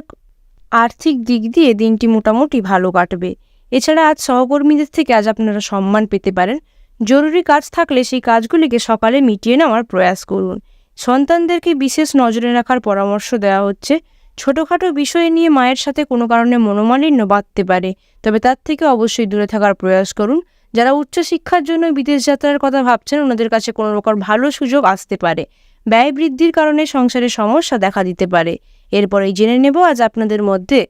Speaker 1: আর্থিক দিক দিয়ে দিনটি মোটামুটি ভালো কাটবে। এছাড়া আজ সহকর্মীদের থেকে আজ আপনারা সম্মান পেতে পারেন। জরুরি কাজ থাকলে সেই কাজগুলিকে সকালে মিটিয়ে নেওয়ার প্রয়াস করুন। সন্তানদেরকে বিশেষ নজরে রাখার পরামর্শ দেওয়া হচ্ছে। ছোটোখাটো বিষয় নিয়ে মায়ের সাথে কোনো কারণে মনোমালিন্য বাড়তে পারে, তবে তার থেকে অবশ্যই দূরে থাকার প্রয়াস করুন। যারা উচ্চশিক্ষার জন্য বিদেশ যাত্রার কথা ভাবছেন ওনাদের কাছে কোনো রকম ভালো সুযোগ আসতে পারে। ব্যয় বৃদ্ধির কারণে সংসারে সমস্যা দেখা দিতে পারে। এরপরেই জেনে নেব আজ আপনাদের মধ্যে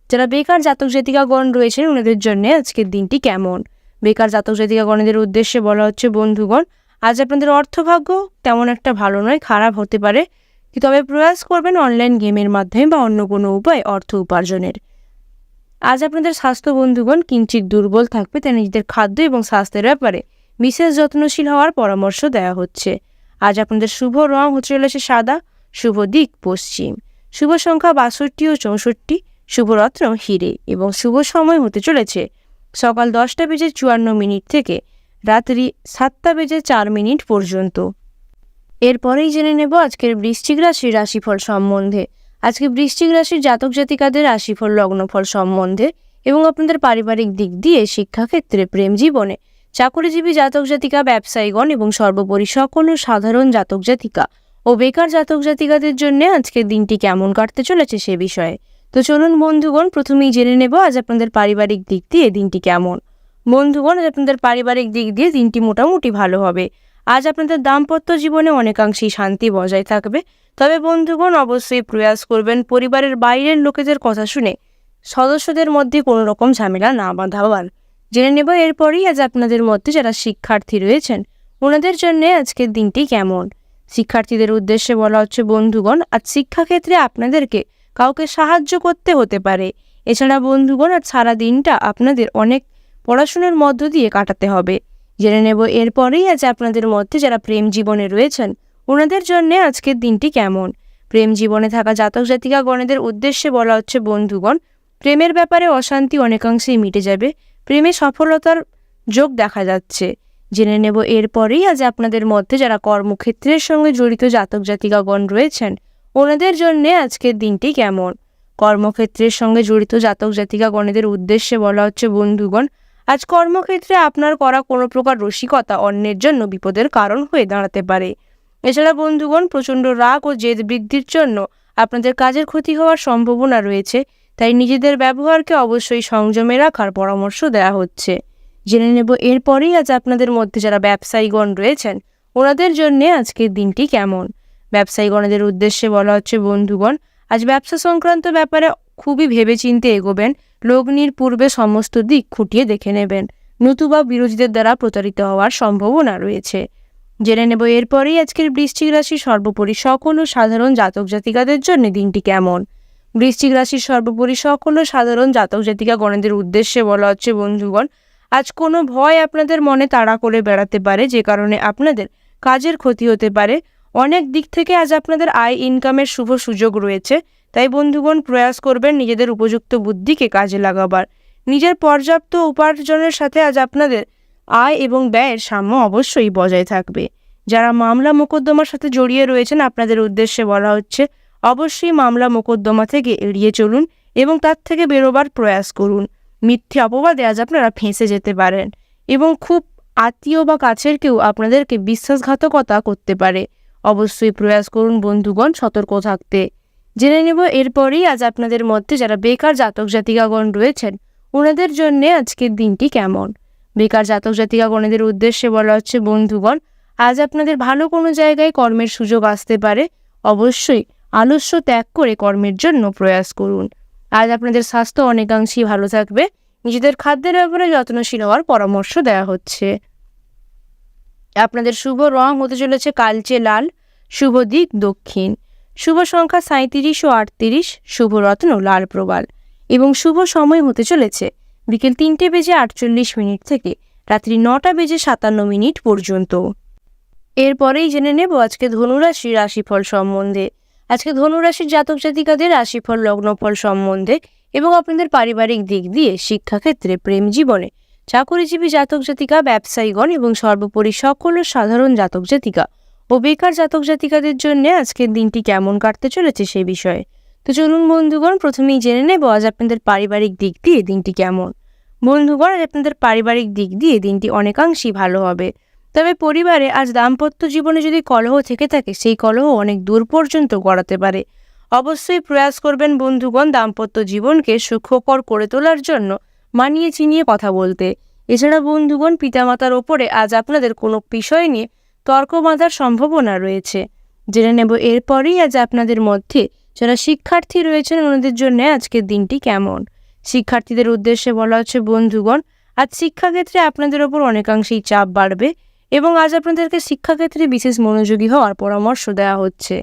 Speaker 1: যারা বেকার জাতক জাতিকাগণ রয়েছেন ওনাদের জন্য আজকের দিনটি কেমন। বেকার জাতক জাতিকাগণদের উদ্দেশ্যে বলা হচ্ছে বন্ধুগণ, আজ আপনাদের অর্থভাগ্য তেমন একটা ভালো নয়, খারাপ হতে পারে। তবে প্রয়াস করবেন অনলাইন গেমের মাধ্যমে বা অন্য কোনো উপায়ে অর্থ উপার্জনের। আজ আপনাদের স্বাস্থ্য বন্ধুগণ কিঞ্চিত দুর্বল থাকবে, তাই নিজেদের খাদ্য এবং স্বাস্থ্যের ব্যাপারে বিশেষ যত্নশীল হওয়ার পরামর্শ দেওয়া হচ্ছে। আজ আপনাদের শুভ রং হতে চলেছে সাদা, শুভ দিক পশ্চিম, শুভ সংখ্যা 62 ও 64, শুভ রত্ন হিরে এবং শুভ সময় হতে চলেছে সকাল 10:54 থেকে রাত্রি 7:04 পর্যন্ত। এরপরেই জেনে নেব আজকের বৃশ্চিক রাশির রাশিফল সম্বন্ধে। আজকে বৃশ্চিক রাশির জাতক জাতিকাদের রাশিফল লগ্নফল সম্বন্ধে এবং আপনাদের পারিবারিক দিক দিয়ে, শিক্ষাক্ষেত্রে, প্রেম জীবনে, চাকুরিজীবী জাতক জাতিকা, ব্যবসায়ীগণ এবং সর্বোপরি সকল সাধারণ জাতক জাতিকা ও বেকার জাতক জাতিকাদের জন্য আজকের দিনটি কেমন কাটতে চলেছে সে বিষয়ে। তো চলুন বন্ধুগণ, প্রথমেই জেনে নেব আজ আপনাদের পারিবারিক দিক দিয়ে দিনটি কেমন। বন্ধুগণ, আজ আপনাদের পারিবারিক দিক দিয়ে দিনটি মোটামুটি ভালো হবে। আজ আপনাদের দাম্পত্য জীবনে অনেকাংশেই শান্তি বজায় থাকবে। তবে বন্ধুগণ অবশ্যই প্রয়াস করবেন পরিবারের বাইরের লোকেদের কথা শুনে সদস্যদের মধ্যে কোনো রকম ঝামেলা না বাঁধাবার। জেনে নেব এরপরেই আজ আপনাদের মধ্যে যারা শিক্ষার্থী রয়েছেন ওনাদের জন্য আজকের দিনটি কেমন। শিক্ষার্থীদের উদ্দেশ্যে বলা হচ্ছে বন্ধুগণ, আজ শিক্ষাক্ষেত্রে আপনাদেরকে কাউকে সাহায্য করতে হতে পারে। এছাড়া বন্ধুগণ আজ সারা দিনটা আপনাদের অনেক পড়াশোনার মধ্য দিয়ে কাটাতে হবে। জেনে নেব এরপরেই আজ আপনাদের মধ্যে যারা প্রেম জীবনে রয়েছেন ওনাদের জন্য আজকের দিনটি কেমন। প্রেম জীবনে থাকা জাতক জাতিকা গণেদের উদ্দেশ্যে বলা হচ্ছে বন্ধুগণ, প্রেমের ব্যাপারে অশান্তি অনেকাংশেই মিটে যাবে। প্রেমে সফলতার যোগ দেখা যাচ্ছে। জেনে নেব এরপরেই আজ আপনাদের মধ্যে যারা কর্মক্ষেত্রের সঙ্গে জড়িত জাতক জাতিকাগণ রয়েছেন ওনাদের জন্য আজকের দিনটি কেমন। কর্মক্ষেত্রের সঙ্গে জড়িত জাতক জাতিকা গণেদের উদ্দেশ্যে বলা হচ্ছে বন্ধুগণ, আজ কর্মক্ষেত্রে আপনার করা কোনো প্রকার রসিকতা অন্যের জন্য বিপদের কারণ হয়ে দাঁড়াতে পারে। এছাড়া বন্ধুগণ প্রচণ্ড রাগ ও জেদ বৃদ্ধির জন্য আপনাদের কাজের ক্ষতি হওয়ার সম্ভাবনা রয়েছে, তাই নিজেদের ব্যবহারকে অবশ্যই সংযমে রাখার পরামর্শ দেওয়া হচ্ছে। জেনে নেব এরপরেই আজ আপনাদের মধ্যে যারা ব্যবসায়ীগণ রয়েছেন ওনাদের জন্য আজকের দিনটি কেমন। ব্যবসায়ীগণদের উদ্দেশ্যে বলা হচ্ছে বন্ধুগণ, আজ ব্যবসা সংক্রান্ত ব্যাপারে খুবই ভেবেচিন্তে এগোবেন। লগ্নির পূর্বে সমস্ত দিক খুঁটিয়ে দেখে নেবেন, নতুবা বিরোধীদের দ্বারা প্রতারিত হওয়ার সম্ভাবনা রয়েছে। জেনে নেব এরপরেই আজকের বৃশ্চিক রাশির সর্বোপরি সকল ও সাধারণ জাতক জাতিকাদের জন্য দিনটি কেমন। বৃশ্চিক রাশির সর্বোপরি সকল ও সাধারণ জাতক জাতিকা গণেদের উদ্দেশ্যে বলা হচ্ছে বন্ধুগণ, আজ কোনো ভয় আপনাদের মনে তাড়া করে বেড়াতে পারে, যে কারণে আপনাদের কাজের ক্ষতি হতে পারে। অনেক দিক থেকে আজ আপনাদের আয় ইনকামের শুভ সুযোগ রয়েছে, তাই বন্ধুগণ প্রয়াস করবেন নিজেদের উপযুক্ত বুদ্ধিকে কাজে লাগাবার। নিজের পর্যাপ্ত উপার্জনের সাথে আজ আপনাদের আয় এবং ব্যয়ের সাম্য অবশ্যই বজায় থাকবে। যারা মামলা মোকদ্দমার সাথে জড়িয়ে রয়েছেন, আপনাদের উদ্দেশ্যে বলা হচ্ছে অবশ্যই মামলা মোকদ্দমা থেকে এড়িয়ে চলুন এবং তার থেকে বেরোবার প্রয়াস করুন। মিথ্যে অপবাদে আজ আপনারা ফেঁসে যেতে পারেন এবং খুব আত্মীয় বা কাছের কেউ আপনাদেরকে বিশ্বাসঘাতকতা করতে পারে। অবশ্যই প্রয়াস করুন বন্ধুগণ সতর্ক থাকতে। জেনে নেব এরপরেই আজ আপনাদের মধ্যে যারা বেকার জাতক জাতিকাগণ রয়েছেন, ওনাদের জন্য আজকের দিনটি কেমন। বেকার জাতক জাতিকাগণেদের উদ্দেশ্যে বলা হচ্ছে বন্ধুগণ, আজ আপনাদের ভালো কোনো জায়গায় কর্মের সুযোগ আসতে পারে। অবশ্যই আলস্য ত্যাগ করে কর্মের জন্য প্রয়াস করুন। আজ আপনাদের স্বাস্থ্য অনেকাংশেই ভালো থাকবে। নিজেদের খাদ্যের ব্যাপারে যত্নশীল হওয়ার পরামর্শ দেওয়া হচ্ছে। আপনাদের শুভ রং হতে চলেছে কালচে লাল, শুভ দিক দক্ষিণ, শুভ সংখ্যা 37 ও 38, শুভ রত্ন লাল প্রবাল এবং শুভ সময় হতে চলেছে বিকেল 3:48 থেকে রাত্রি 9:57 পর্যন্ত। এরপরেই জেনে নেব আজকে ধনুরাশি রাশিফল সম্বন্ধে। আজকে ধনুরাশির জাতক জাতিকাদের রাশিফল লগ্নফল সম্বন্ধে এবং আপনাদের পারিবারিক দিক দিয়ে, শিক্ষাক্ষেত্রে, প্রেম জীবনে, চাকরিজীবী জাতক জাতিকা, ব্যবসায়ীগণ এবং সর্বোপরি সকল সাধারণ জাতক জাতিকা ও বেকার জাতক জাতিকাদের জন্য আজকের দিনটি কেমন কাটতে চলেছে সে বিষয়ে। তো চলুন বন্ধুগণ, প্রথমেই জেনে নেব আজ আপনাদের পারিবারিক দিক দিয়ে দিনটি কেমন। বন্ধুগণ, আজ আপনাদের পারিবারিক দিক দিয়ে দিনটি অনেকাংশেই ভালো হবে। তবে পরিবারে আজ দাম্পত্য জীবনে যদি কলহ থেকে থাকে, সেই কলহ অনেক দূর পর্যন্ত গড়াতে পারে। অবশ্যই প্রয়াস করবেন বন্ধুগণ দাম্পত্য জীবনকে সুখকর করে তোলার জন্য মানিয়ে চিনিয়ে কথা বলতে। এছাড়া বন্ধুগণ, পিতামাতার ওপরে আজ আপনাদের কোনো বিষয় নিয়ে তর্ক বাঁধার সম্ভাবনা রয়েছে। জেনে নেব এরপরেই আজ আপনাদের মধ্যে যারা শিক্ষার্থী রয়েছেন, ওনাদের জন্য আজকের দিনটি কেমন। শিক্ষার্থীদের উদ্দেশ্যে বলা হচ্ছে বন্ধুগণ, আজ শিক্ষাক্ষেত্রে আপনাদের ওপর অনেকাংশেই চাপ বাড়বে এবং আজ আপনাদেরকে শিক্ষাক্ষেত্রে বিশেষ মনোযোগী হওয়ার পরামর্শ দেওয়া হচ্ছে।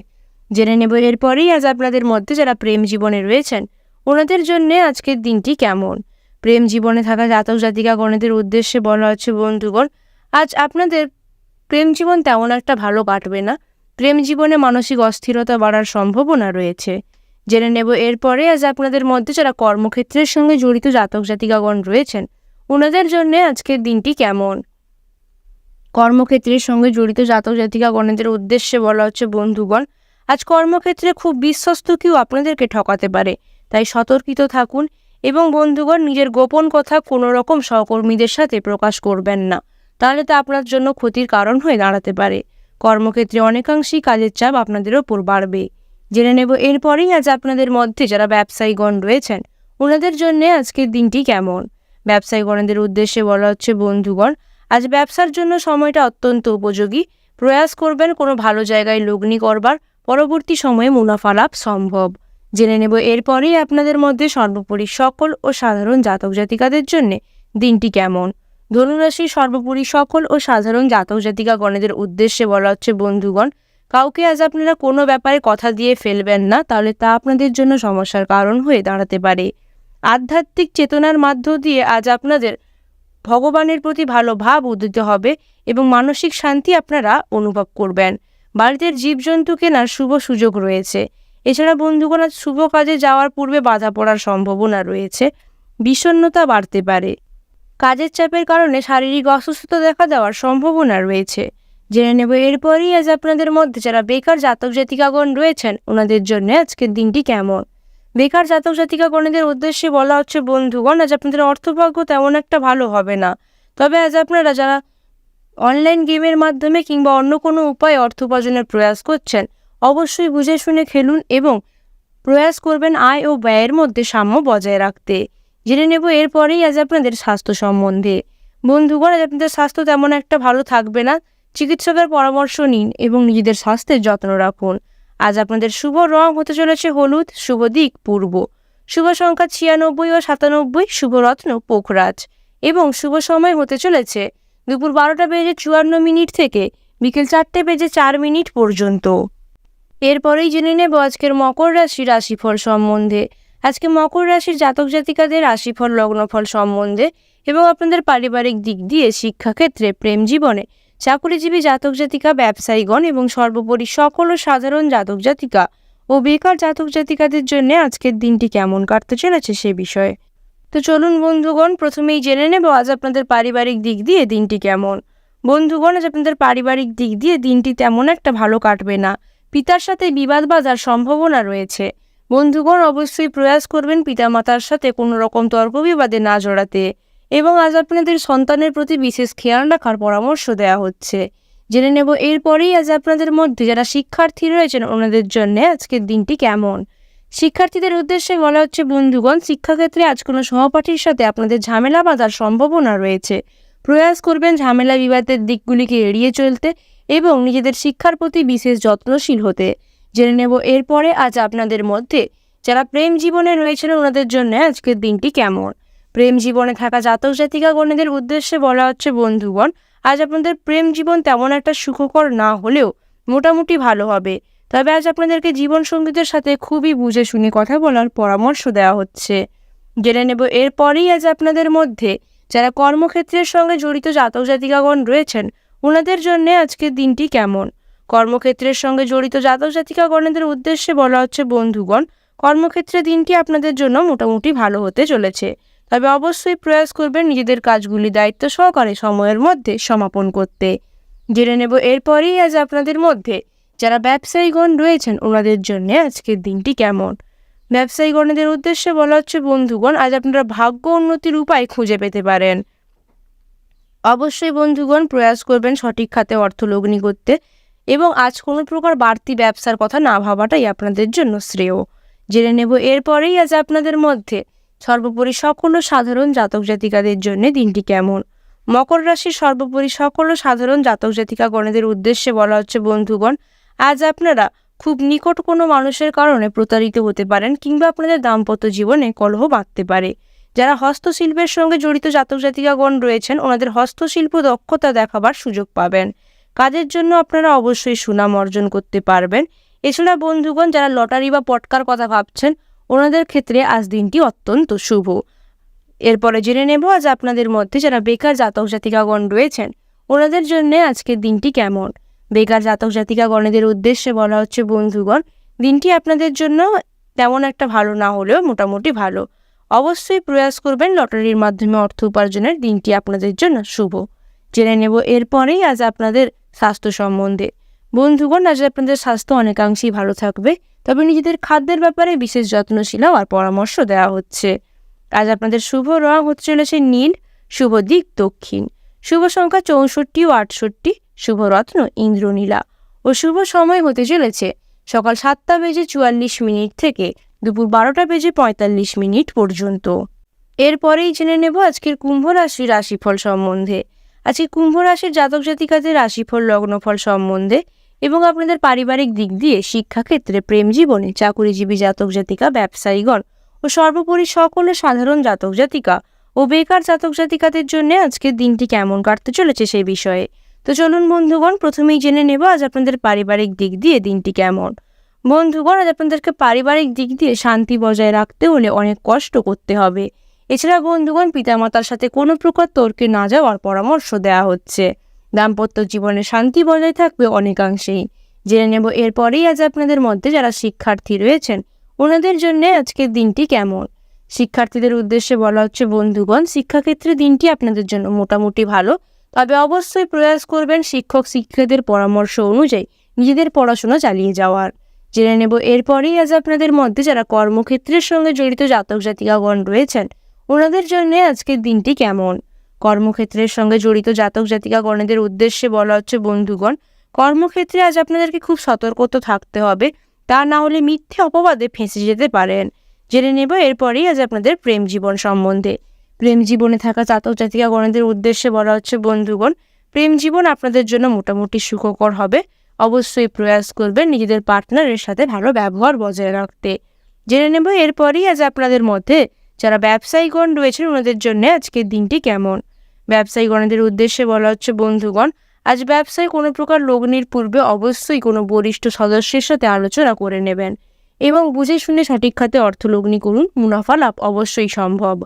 Speaker 1: জেনে নেব এরপরেই আজ আপনাদের মধ্যে যারা প্রেম জীবনে রয়েছেন, ওনাদের জন্য আজকের দিনটি কেমন। প্রেম জীবনে থাকা জাতক জাতিকাগণেদের উদ্দেশ্যে বলা হচ্ছে বন্ধুগণ, আজ আপনাদের প্রেম জীবন তেমন একটা ভালো কাটবে না। প্রেম জীবনে মানসিক অস্থিরতা বাড়ার সম্ভাবনা রয়েছে। জেনে নেব এরপরে আজ আপনাদের মধ্যে যারা কর্মক্ষেত্রের সঙ্গে জড়িত জাতক জাতিকাগণ রয়েছেন, ওনাদের জন্য আজকের দিনটি কেমন। কর্মক্ষেত্রের সঙ্গে জড়িত জাতক জাতিকাগণেদের উদ্দেশ্যে বলা হচ্ছে বন্ধুগণ, আজ কর্মক্ষেত্রে খুব বিশ্বস্ত কেউ আপনাদেরকে ঠকাতে পারে, তাই সতর্কিত থাকুন এবং বন্ধুগণ নিজের গোপন কথা কোনো রকম সহকর্মীদের সাথে প্রকাশ করবেন না, তাহলে তা আপনার জন্য ক্ষতির কারণ হয়ে দাঁড়াতে পারে। কর্মক্ষেত্রে অনেকাংশেই কাজের চাপ আপনাদের ওপর বাড়বে। জেনে নেব এরপরেই আজ আপনাদের মধ্যে যারা ব্যবসায়ীগণ রয়েছেন, ওনাদের জন্য আজকের দিনটি কেমন। ব্যবসায়ীগণদের উদ্দেশ্যে বলা হচ্ছে বন্ধুগণ, আজ ব্যবসার জন্য সময়টা অত্যন্ত উপযোগী। প্রয়াস করবেন কোনো ভালো জায়গায় লগ্নি করবার, পরবর্তী সময়ে মুনাফা লাভ সম্ভব। জেনে নেব এরপরেই আপনাদের মধ্যে সর্বোপরি সকল ও সাধারণ জাতক জাতিকাদের জন্য দিনটি কেমন। ধনুরাশি সর্বোপরি সকল ও সাধারণ জাতক জাতিকা গণেদের উদ্দেশ্যে বলা হচ্ছে বন্ধুগণ, কাউকে আজ আপনারা কোনো ব্যাপারে কথা দিয়ে ফেলবেন না, তাহলে তা আপনাদের জন্য সমস্যার কারণ হয়ে দাঁড়াতে পারে। আধ্যাত্মিক চেতনার মাধ্য দিয়ে আজ আপনাদের ভগবানের প্রতি ভালো ভাব উদিত হবে এবং মানসিক শান্তি আপনারা অনুভব করবেন। বাড়িতে জীবজন্তু কেনার শুভ সুযোগ রয়েছে। এছাড়া বন্ধুগণ, আজ শুভ কাজে যাওয়ার পূর্বে বাধা পড়ার সম্ভাবনা রয়েছে। বিষণ্ণতা বাড়তে পারে। কাজের চাপের কারণে শারীরিক অসুস্থতা দেখা দেওয়ার সম্ভাবনা রয়েছে। জেনে নেব এরপরই আজ আপনাদের মধ্যে যারা বেকার জাতক জাতিকাগণ রয়েছেন, ওনাদের জন্য আজকের দিনটি কেমন। বেকার জাতক জাতিকাগণেদের উদ্দেশ্যে বলা হচ্ছে বন্ধুগণ, আজ আপনাদের অর্থভাগ্য তেমন একটা ভালো হবে না। তবে আজ আপনারা যারা অনলাইন গেমের মাধ্যমে কিংবা অন্য কোনো উপায়ে অর্থ উপার্জনের প্রয়াস করছেন, অবশ্যই বুঝে শুনে খেলুন এবং প্রয়াস করবেন আয় ও ব্যয়ের মধ্যে সাম্য বজায় রাখতে। জেনে নেব এরপরেই আজ আপনাদের স্বাস্থ্য সম্বন্ধে। বন্ধুগণ, আজ আপনাদের স্বাস্থ্য তেমন একটা ভালো থাকবে না। চিকিৎসকের পরামর্শ নিন এবং নিজেদের স্বাস্থ্যের যত্ন রাখুন। আজ আপনাদের শুভ রং হতে চলেছে হলুদ, শুভ দিক পূর্ব, শুভ সংখ্যা 96 ও 97, শুভ রত্ন পোখরাজ এবং শুভ সময় হতে চলেছে দুপুর 12:54 থেকে বিকেল 4:04 পর্যন্ত। এরপরেই জেনে নেব আজকের মকর রাশির রাশিফল সম্বন্ধে। আজকে মকর রাশির জাতক জাতিকাদের রাশিফল লগ্নফল সম্বন্ধে এবং আপনাদের পারিবারিক দিক দিয়ে, শিক্ষাক্ষেত্রে, প্রেম জীবনে, চাকুরিজীবী জাতক জাতিকা, ব্যবসায়ীগণ এবং সর্বোপরি সকল ও সাধারণ জাতক জাতিকা ও বেকার জাতক জাতিকাদের জন্য আজকের দিনটি কেমন কাটতে চলেছে সে বিষয়ে। তো চলুন বন্ধুগণ, প্রথমেই জেনে নেব আজ আপনাদের পারিবারিক দিক দিয়ে দিনটি কেমন। বন্ধুগণ, আজ আপনাদের পারিবারিক দিক দিয়ে দিনটি তেমন একটা ভালো কাটবে না। পিতার সাথে বিবাদ বাঁধার সম্ভাবনা রয়েছে। বন্ধুগণ, অবশ্যই প্রয়াস করবেন পিতামাতার সাথে কোনো রকম তর্ক বিবাদে না জড়াতে এবং আজ আপনাদের সন্তানের প্রতি বিশেষ খেয়াল রাখার পরামর্শ দেওয়া হচ্ছে। জেনে নেব এরপরেই আজ আপনাদের মধ্যে যারা শিক্ষার্থী রয়েছেন ওনাদের জন্য আজকের দিনটি কেমন। শিক্ষার্থীদের উদ্দেশ্যে বলা হচ্ছে বন্ধুগণ, শিক্ষাক্ষেত্রে আজ কোনো সহপাঠীর সাথে আপনাদের ঝামেলা বাঁধার সম্ভাবনা রয়েছে। প্রয়াস করবেন ঝামেলা বিবাদের দিকগুলিকে এড়িয়ে চলতে এবং নিজেদের শিক্ষার প্রতি বিশেষ যত্নশীল হতে। জেনে নেব এরপরে আজ আপনাদের মধ্যে যারা প্রেম জীবনে রয়েছেন ওনাদের জন্য আজকের দিনটি কেমন। প্রেম জীবনে থাকা জাতক জাতিকাগণেদের উদ্দেশ্যে বলা হচ্ছে বন্ধুগণ, আজ আপনাদের প্রেম জীবন তেমন একটা সুখকর না হলেও মোটামুটি ভালো হবে। তবে আজ আপনাদেরকে জীবনসঙ্গীদের সাথে খুবই বুঝে শুনে কথা বলার পরামর্শ দেওয়া হচ্ছে। জেনে নেব এরপরেই আজ আপনাদের মধ্যে যারা কর্মক্ষেত্রের সঙ্গে জড়িত জাতক জাতিকাগণ রয়েছেন ওনাদের জন্য আজকের দিনটি কেমন। কর্মক্ষেত্রের সঙ্গে জড়িত জাতক জাতিকাগণেদের উদ্দেশ্যে বলা হচ্ছে বন্ধুগণ, কর্মক্ষেত্রে দিনটি আপনাদের জন্য মোটামুটি ভালো হতে চলেছে। তবে অবশ্যই প্রয়াস করবেন নিজেদের কাজগুলি দায়িত্ব সহকারে সময়ের মধ্যে সমাপন করতে। জেনে নেব এরপরেই আজ আপনাদের মধ্যে যারা ব্যবসায়ীগণ রয়েছেন ওনাদের জন্য আজকের দিনটি কেমন। ব্যবসায়ীগণদের উদ্দেশ্যে বলা হচ্ছে বন্ধুগণ, আজ আপনারা ভাগ্য উন্নতির উপায় খুঁজে পেতে পারেন। অবশ্যই বন্ধুগণ প্রয়াস করবেন সঠিক খাতে অর্থ লগ্নি করতে এবং আজ কোনো প্রকার বাড়তি ব্যবসার কথা না ভাবাটাই আপনাদের জন্য শ্রেয়। জেনে নেব এরপরেই আজ আপনাদের মধ্যে সর্বোপরি সকল সাধারণ জাতক জাতিকাদের জন্য দিনটি কেমন। মকর রাশির সর্বোপরি সকল সাধারণ জাতক জাতিকাগণেদের উদ্দেশ্যে বলা হচ্ছে বন্ধুগণ, আজ আপনারা খুব নিকট কোনো মানুষের কারণে প্রতারিত হতে পারেন কিংবা আপনাদের দাম্পত্য জীবনে কলহ বাঁধতে পারে। যারা হস্তশিল্পের সঙ্গে জড়িত জাতক জাতিকাগণ রয়েছেন ওনাদের হস্তশিল্প দক্ষতা দেখাবার সুযোগ পাবেন। কাজের জন্য আপনারা অবশ্যই সুনাম অর্জন করতে পারবেন। এছাড়া বন্ধুগণ, যারা লটারি বা পটকার কথা ভাবছেন ওনাদের ক্ষেত্রে আজ দিনটি অত্যন্ত শুভ। এরপরে জেনে নেব আজ আপনাদের মধ্যে যারা বেকার জাতক জাতিকাগণ রয়েছেন ওনাদের জন্য আজকের দিনটি কেমন। বেকার জাতক জাতিকাগণেদের উদ্দেশ্যে বলা হচ্ছে বন্ধুগণ, দিনটি আপনাদের জন্য তেমন একটা ভালো না হলেও মোটামুটি ভালো। অবশ্যই প্রয়াস করবেন লটারির মাধ্যমে অর্থ উপার্জনের দিনটি আপনাদের জন্য শুভ। জেনে নেব এরপরেই আজ আপনাদের স্বাস্থ্য সম্বন্ধে। বন্ধুগণ, আজ আপনাদের স্বাস্থ্য অনেকাংশেই ভালো থাকবে, তবে নিজেদের খাদ্যের ব্যাপারে বিশেষ যত্নশীল হওয়ার পরামর্শ দেওয়া হচ্ছে। আজ আপনাদের শুভ রং হতে চলেছে নীল, শুভ দিক দক্ষিণ, শুভ সংখ্যা 64 ও 68, শুভ রত্ন ইন্দ্রনীলা ও শুভ সময় হতে চলেছে সকাল 7:44 থেকে দুপুর 12:45 পর্যন্ত। এরপরেই জেনে নেব আজকের কুম্ভ রাশির রাশিফল সম্বন্ধে। আজকে কুম্ভ রাশির জাতক জাতিকাদের রাশিফল লগ্নফল সম্বন্ধে এবং আপনাদের পারিবারিক দিক দিয়ে, শিক্ষাক্ষেত্রে, প্রেম জীবনে, চাকুরিজীবী জাতক জাতিকা, ব্যবসায়ীগণ ও সর্বোপরি সকল সাধারণ জাতক জাতিকা ও বেকার জাতক জাতিকাদের জন্য আজকের দিনটি কেমন কাটতে চলেছে সেই বিষয়ে। তো চলুন বন্ধুগণ, প্রথমেই জেনে নেব আজ আপনাদের পারিবারিক দিক দিয়ে দিনটি কেমন। বন্ধুগণ, আজ আপনাদেরকে পারিবারিক দিক দিয়ে শান্তি বজায় রাখতে হলে অনেক কষ্ট করতে হবে। এছাড়া বন্ধুগণ, পিতামাতার সাথে কোনো প্রকার তর্কে না যাওয়ার পরামর্শ দেওয়া হচ্ছে। দাম্পত্য জীবনে শান্তি বজায় থাকবে অনেকাংশেই। জেনে নেব এরপরেই আজ আপনাদের মধ্যে যারা শিক্ষার্থী রয়েছেন ওনাদের জন্য আজকের দিনটি কেমন। শিক্ষার্থীদের উদ্দেশ্যে বলা হচ্ছে বন্ধুগণ, শিক্ষাক্ষেত্রে দিনটি আপনাদের জন্য মোটামুটি ভালো, তবে অবশ্যই প্রয়াস করবেন শিক্ষক শিক্ষিকাদের পরামর্শ অনুযায়ী নিজেদের পড়াশোনা চালিয়ে যাওয়ার। জেনে নেব এরপরেই আজ আপনাদের মধ্যে যারা কর্মক্ষেত্রের সঙ্গে জড়িত জাতক জাতিকাগণ রয়েছেন ওনাদের জন্য আজকের দিনটি কেমন। কর্মক্ষেত্রের সঙ্গে জড়িত জাতক জাতিকাগণেদের উদ্দেশ্যে বলা হচ্ছে বন্ধুগণ, কর্মক্ষেত্রে আজ আপনাদেরকে খুব সতর্কতা থাকতে হবে, তা না হলে মিথ্যে অপবাদে ফেঁসে যেতে পারেন। জেনে নেব এরপরেই আজ আপনাদের প্রেম জীবন সম্বন্ধে। প্রেম জীবনে থাকা জাতক জাতিকাগণেদের উদ্দেশ্যে বলা হচ্ছে বন্ধুগণ, প্রেম জীবন আপনাদের জন্য মোটামুটি সুখকর হবে। অবশ্যই প্রয়াস করবেন নিজেদের পার্টনারের সাথে ভালো ব্যবহার বজায় রাখতে। জেনে নেব এরপরই আজ আপনাদের মধ্যে যারা ব্যবসায়ীগণ রয়েছেন ওনাদের জন্য আজকের দিনটি কেমন। ব্যবসায়ীগণদের উদ্দেশ্যে বলা হচ্ছে, বন্ধুগণ, আজ ব্যবসায় কোনো প্রকার লগ্নির পূর্বে অবশ্যই কোনো বরিষ্ঠ সদস্যের সাথে আলোচনা করে নেবেন এবং বুঝে শুনে সঠিক খাতে অর্থলগ্নি করুন, মুনাফা লাভ অবশ্যই সম্ভব।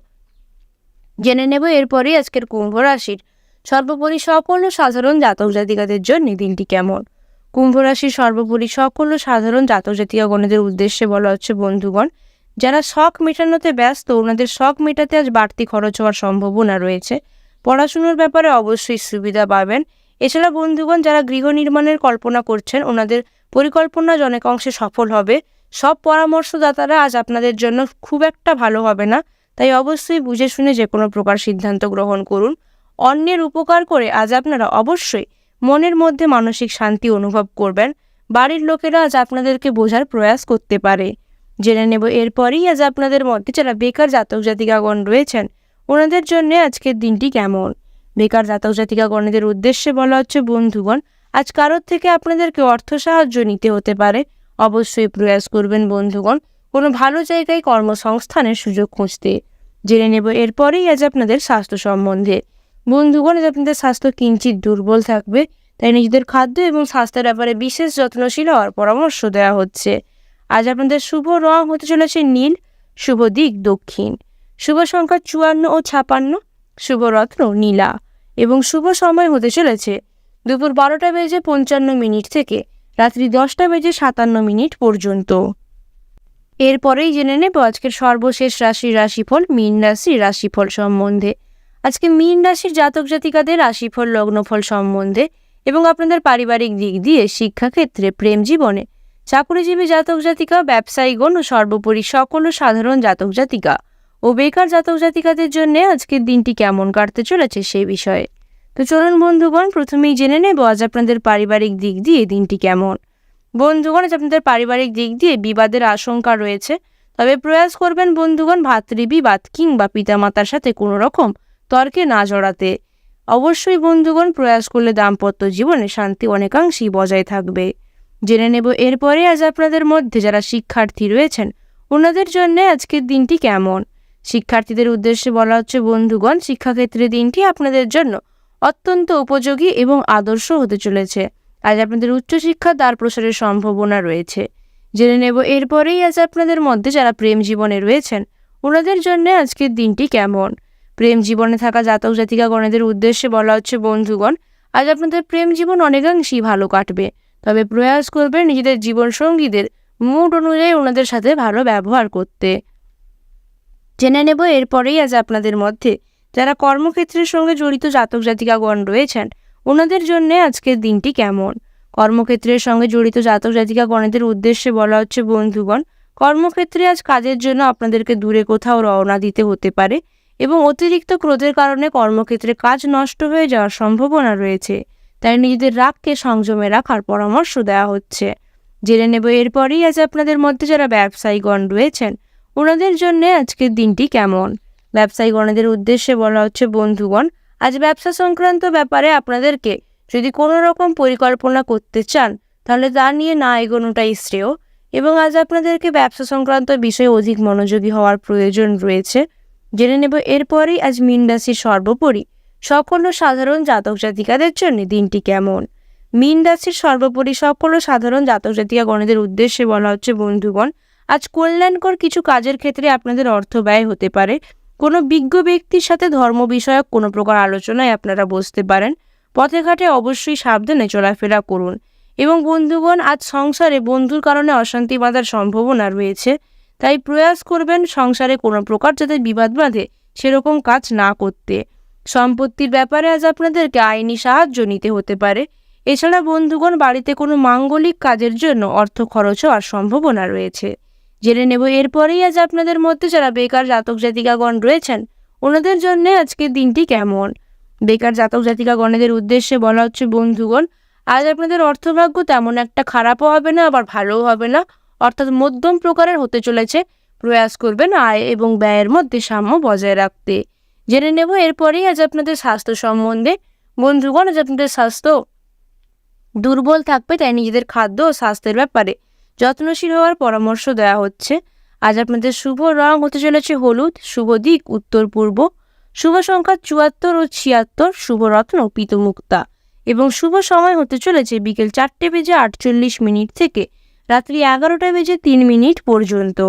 Speaker 1: জেনে নেব এরপরেই আজকের কুম্ভ রাশির সর্বোপরি সকল সাধারণ জাতক জাতিকাদের জন্য দিনটি কেমন। কুম্ভ রাশির সর্বোপরি সকল সাধারণ জাতক জাতিকাগণদের উদ্দেশ্যে বলা হচ্ছে, বন্ধুগণ, যারা শখ মেটানোতে ব্যস্ত ওনাদের শখ মেটাতে আজ বাড়তি খরচ হওয়ার সম্ভাবনা রয়েছে। পড়াশুনোর ব্যাপারে অবশ্যই সুবিধা পাবেন। এছাড়া বন্ধুগণ, যারা গৃহ নির্মাণের কল্পনা করছেন ওনাদের পরিকল্পনা অনেক অংশে সফল হবে। সব পরামর্শদাতারা আজ আপনাদের জন্য খুব একটা ভালো হবে না, তাই অবশ্যই বুঝে শুনে যে কোনো প্রকার সিদ্ধান্ত গ্রহণ করুন। অন্যের উপকার করে আজ আপনারা অবশ্যই মনের মধ্যে মানসিক শান্তি অনুভব করবেন। বাড়ির লোকেরা আজ আপনাদেরকে বোঝার প্রয়াস করতে পারে। জেনে নেব এরপরেই আজ আপনাদের মধ্যে যারা বেকার জাতক জাতিকাগণ রয়েছেন ওনাদের জন্য আজকের দিনটি কেমন। বেকার জাতক জাতিকাগণদের উদ্দেশ্যে বলা হচ্ছে, বন্ধুগণ, আজ কারোর থেকে আপনাদেরকে অর্থ সাহায্য নিতে হতে পারে। অবশ্যই প্রয়াস করবেন বন্ধুগণ কোনো ভালো জায়গায় কর্মসংস্থানের সুযোগ খুঁজতে। জেনে নেব এরপরেই আজ আপনাদের স্বাস্থ্য সম্বন্ধে। বন্ধুগণ, আজ আপনাদের স্বাস্থ্য কিঞ্চিত দুর্বল থাকবে, তাই নিজেদের খাদ্য এবং স্বাস্থ্যের ব্যাপারে বিশেষ যত্নশীল হওয়ার পরামর্শ দেওয়া হচ্ছে। আজ আপনাদের শুভ রং হতে চলেছে নীল, শুভ দিক দক্ষিণ, শুভ সংখ্যা 54 ও 56, শুভ রত্ন নীলা এবং শুভ সময় হতে চলেছে দুপুর 12:55 থেকে রাত্রি 10:57 পর্যন্ত। এরপরেই জেনে নেব আজকের সর্বশেষ রাশিফল মীন রাশির রাশিফল সম্বন্ধে। আজকে মীন রাশির জাতক জাতিকাদের রাশিফল লগ্নফল সম্বন্ধে এবং আপনাদের পারিবারিক দিক দিয়ে, শিক্ষাক্ষেত্রে, প্রেম জীবনে, চাকুরিজীবী জাতক জাতিকা, ব্যবসায়ীগণ ও সর্বোপরি সকল সাধারণ জাতক জাতিকা ও বেকার জাতক জাতিকাদের জন্য আজকের দিনটি কেমন কাটতে চলেছে সেই বিষয়ে। তো চলুন বন্ধুগণ, প্রথমেই জেনে নেব আজ আপনাদের পারিবারিক দিক দিয়ে দিনটি কেমন। বন্ধুগণ, আজ আপনাদের পারিবারিক দিক দিয়ে বিবাদের আশঙ্কা রয়েছে, তবে প্রয়াস করবেন বন্ধুগণ ভাতৃবিবাদ কিংবা পিতামাতার সাথে কোনো রকম তর্কে না জড়াতে। অবশ্যই বন্ধুগণ প্রয়াস করলে দাম্পত্য জীবনে শান্তি অনেকাংশেই বজায় থাকবে। জেনে নেব এরপরে আজ আপনাদের মধ্যে যারা শিক্ষার্থী রয়েছেন ওনাদের জন্য আজকের দিনটি কেমন। শিক্ষার্থীদের উদ্দেশ্যে বলা হচ্ছে, বন্ধুগণ, শিক্ষাক্ষেত্রে দিনটি আপনাদের জন্য অত্যন্ত উপযোগী এবং আদর্শ হতে চলেছে। আজ আপনাদের উচ্চশিক্ষা দ্বার প্রসারের সম্ভাবনা রয়েছে। জেনে নেব এরপরেই আজ আপনাদের মধ্যে যারা প্রেম জীবনে রয়েছেন ওনাদের জন্য আজকের দিনটি কেমন। প্রেম জীবনে থাকা জাতক জাতিকাগণদের উদ্দেশ্যে বলা হচ্ছে, বন্ধুগণ, আজ আপনাদের প্রেম জীবন অনেকাংশেই ভালো কাটবে, তবে প্রয়াস করবেন নিজেদের জীবনসঙ্গীদের মুড অনুযায়ী ওনাদের সাথে ভালো ব্যবহার করতে। জেনে নেব এরপরেই আজ আপনাদের মধ্যে যারা কর্মক্ষেত্রের সঙ্গে জড়িত জাতক জাতিকাগণ রয়েছেন ওনাদের জন্য আজকের দিনটি কেমন। কর্মক্ষেত্রের সঙ্গে জড়িত জাতক জাতিকাগণদের উদ্দেশ্যে বলা হচ্ছে, বন্ধুগণ, কর্মক্ষেত্রে আজ কাজের জন্য আপনাদেরকে দূরে কোথাও রওনা দিতে হতে পারে এবং অতিরিক্ত ক্রোধের কারণে কর্মক্ষেত্রে কাজ নষ্ট হয়ে যাওয়ার সম্ভাবনা রয়েছে, তাই নিজেদের রাগকে সংযমে রাখার পরামর্শ দেওয়া হচ্ছে। জেনে নেব এরপরেই আজ আপনাদের মধ্যে যারা ব্যবসায়ীগণ রয়েছেন ওনাদের জন্য আজকের দিনটি কেমন। ব্যবসায়ীগণদের উদ্দেশ্যে বলা হচ্ছে, বন্ধুগণ, আজ ব্যবসা সংক্রান্ত ব্যাপারে আপনাদেরকে যদি কোনো রকম পরিকল্পনা করতে চান তাহলে তা নিয়ে না এগোনোটাই শ্রেয় এবং আজ আপনাদেরকে ব্যবসা সংক্রান্ত বিষয়ে অধিক মনোযোগী হওয়ার প্রয়োজন রয়েছে। জেনে নেব এরপরেই আজ মীন রাশির সর্বোপরি সকল সাধারণ জাতক জাতিকাদের জন্য দিনটি কেমন। মীন রাশির সর্বোপরি সকল সাধারণ জাতক জাতিকাগণদের উদ্দেশ্যে বলা হচ্ছে, বন্ধুগণ, আজ কল্যাণকর কিছু কাজের ক্ষেত্রে আপনাদের অর্থ ব্যয় হতে পারে। কোনো বিজ্ঞ ব্যক্তির সাথে ধর্ম বিষয়ক কোনো প্রকার আলোচনায় আপনারা বসতে পারেন। পথে ঘাটে অবশ্যই সাবধানে চলাফেরা করুন এবং বন্ধুগণ, আজ সংসারে বন্ধুর কারণে অশান্তি বাঁধার সম্ভাবনা রয়েছে, তাই প্রয়াস করবেন সংসারে কোনো প্রকার যাতে বিবাদ বাঁধে সেরকম কাজ না করতে। সম্পত্তির ব্যাপারে আজ আপনাদেরকে আইনি সাহায্য নিতে হতে পারে। এছাড়া বন্ধুগণ, বাড়িতে কোনো মাঙ্গলিক কাজের জন্য অর্থ খরচ হওয়ার সম্ভাবনা রয়েছে। জেনে নেব এরপরেই আজ আপনাদের মধ্যে যারা বেকার জাতক জাতিকাগণ রয়েছেন ওনাদের জন্য আজকের দিনটি কেমন। বেকার জাতক জাতিকাগণদের উদ্দেশ্যে বলা হচ্ছে, বন্ধুগণ, আজ আপনাদের অর্থভাগ্য তেমন একটা খারাপও হবে না আবার ভালোও হবে না, অর্থাৎ মধ্যম প্রকারের হতে চলেছে। প্রয়াস করবেন আয় এবং ব্যয়ের মধ্যে সাম্য বজায় রাখতে। জেনে নেব এরপরেই আজ আপনাদের স্বাস্থ্য সম্বন্ধে। বন্ধুগণ, আজ আপনাদের স্বাস্থ্য দুর্বল থাকবে, তাই নিজেদের খাদ্য ও স্বাস্থ্যের ব্যাপারে যত্নশীল হওয়ার পরামর্শ দেওয়া হচ্ছে। আজ আপনাদের শুভ রং হতে চলেছে হলুদ, শুভ দিক উত্তর পূর্ব, শুভ সংখ্যা 74 ও 76, শুভ রত্ন পীতমুক্তা এবং শুভ সময় হতে চলেছে বিকেল 4:48 থেকে রাত্রি 11:03 পর্যন্ত।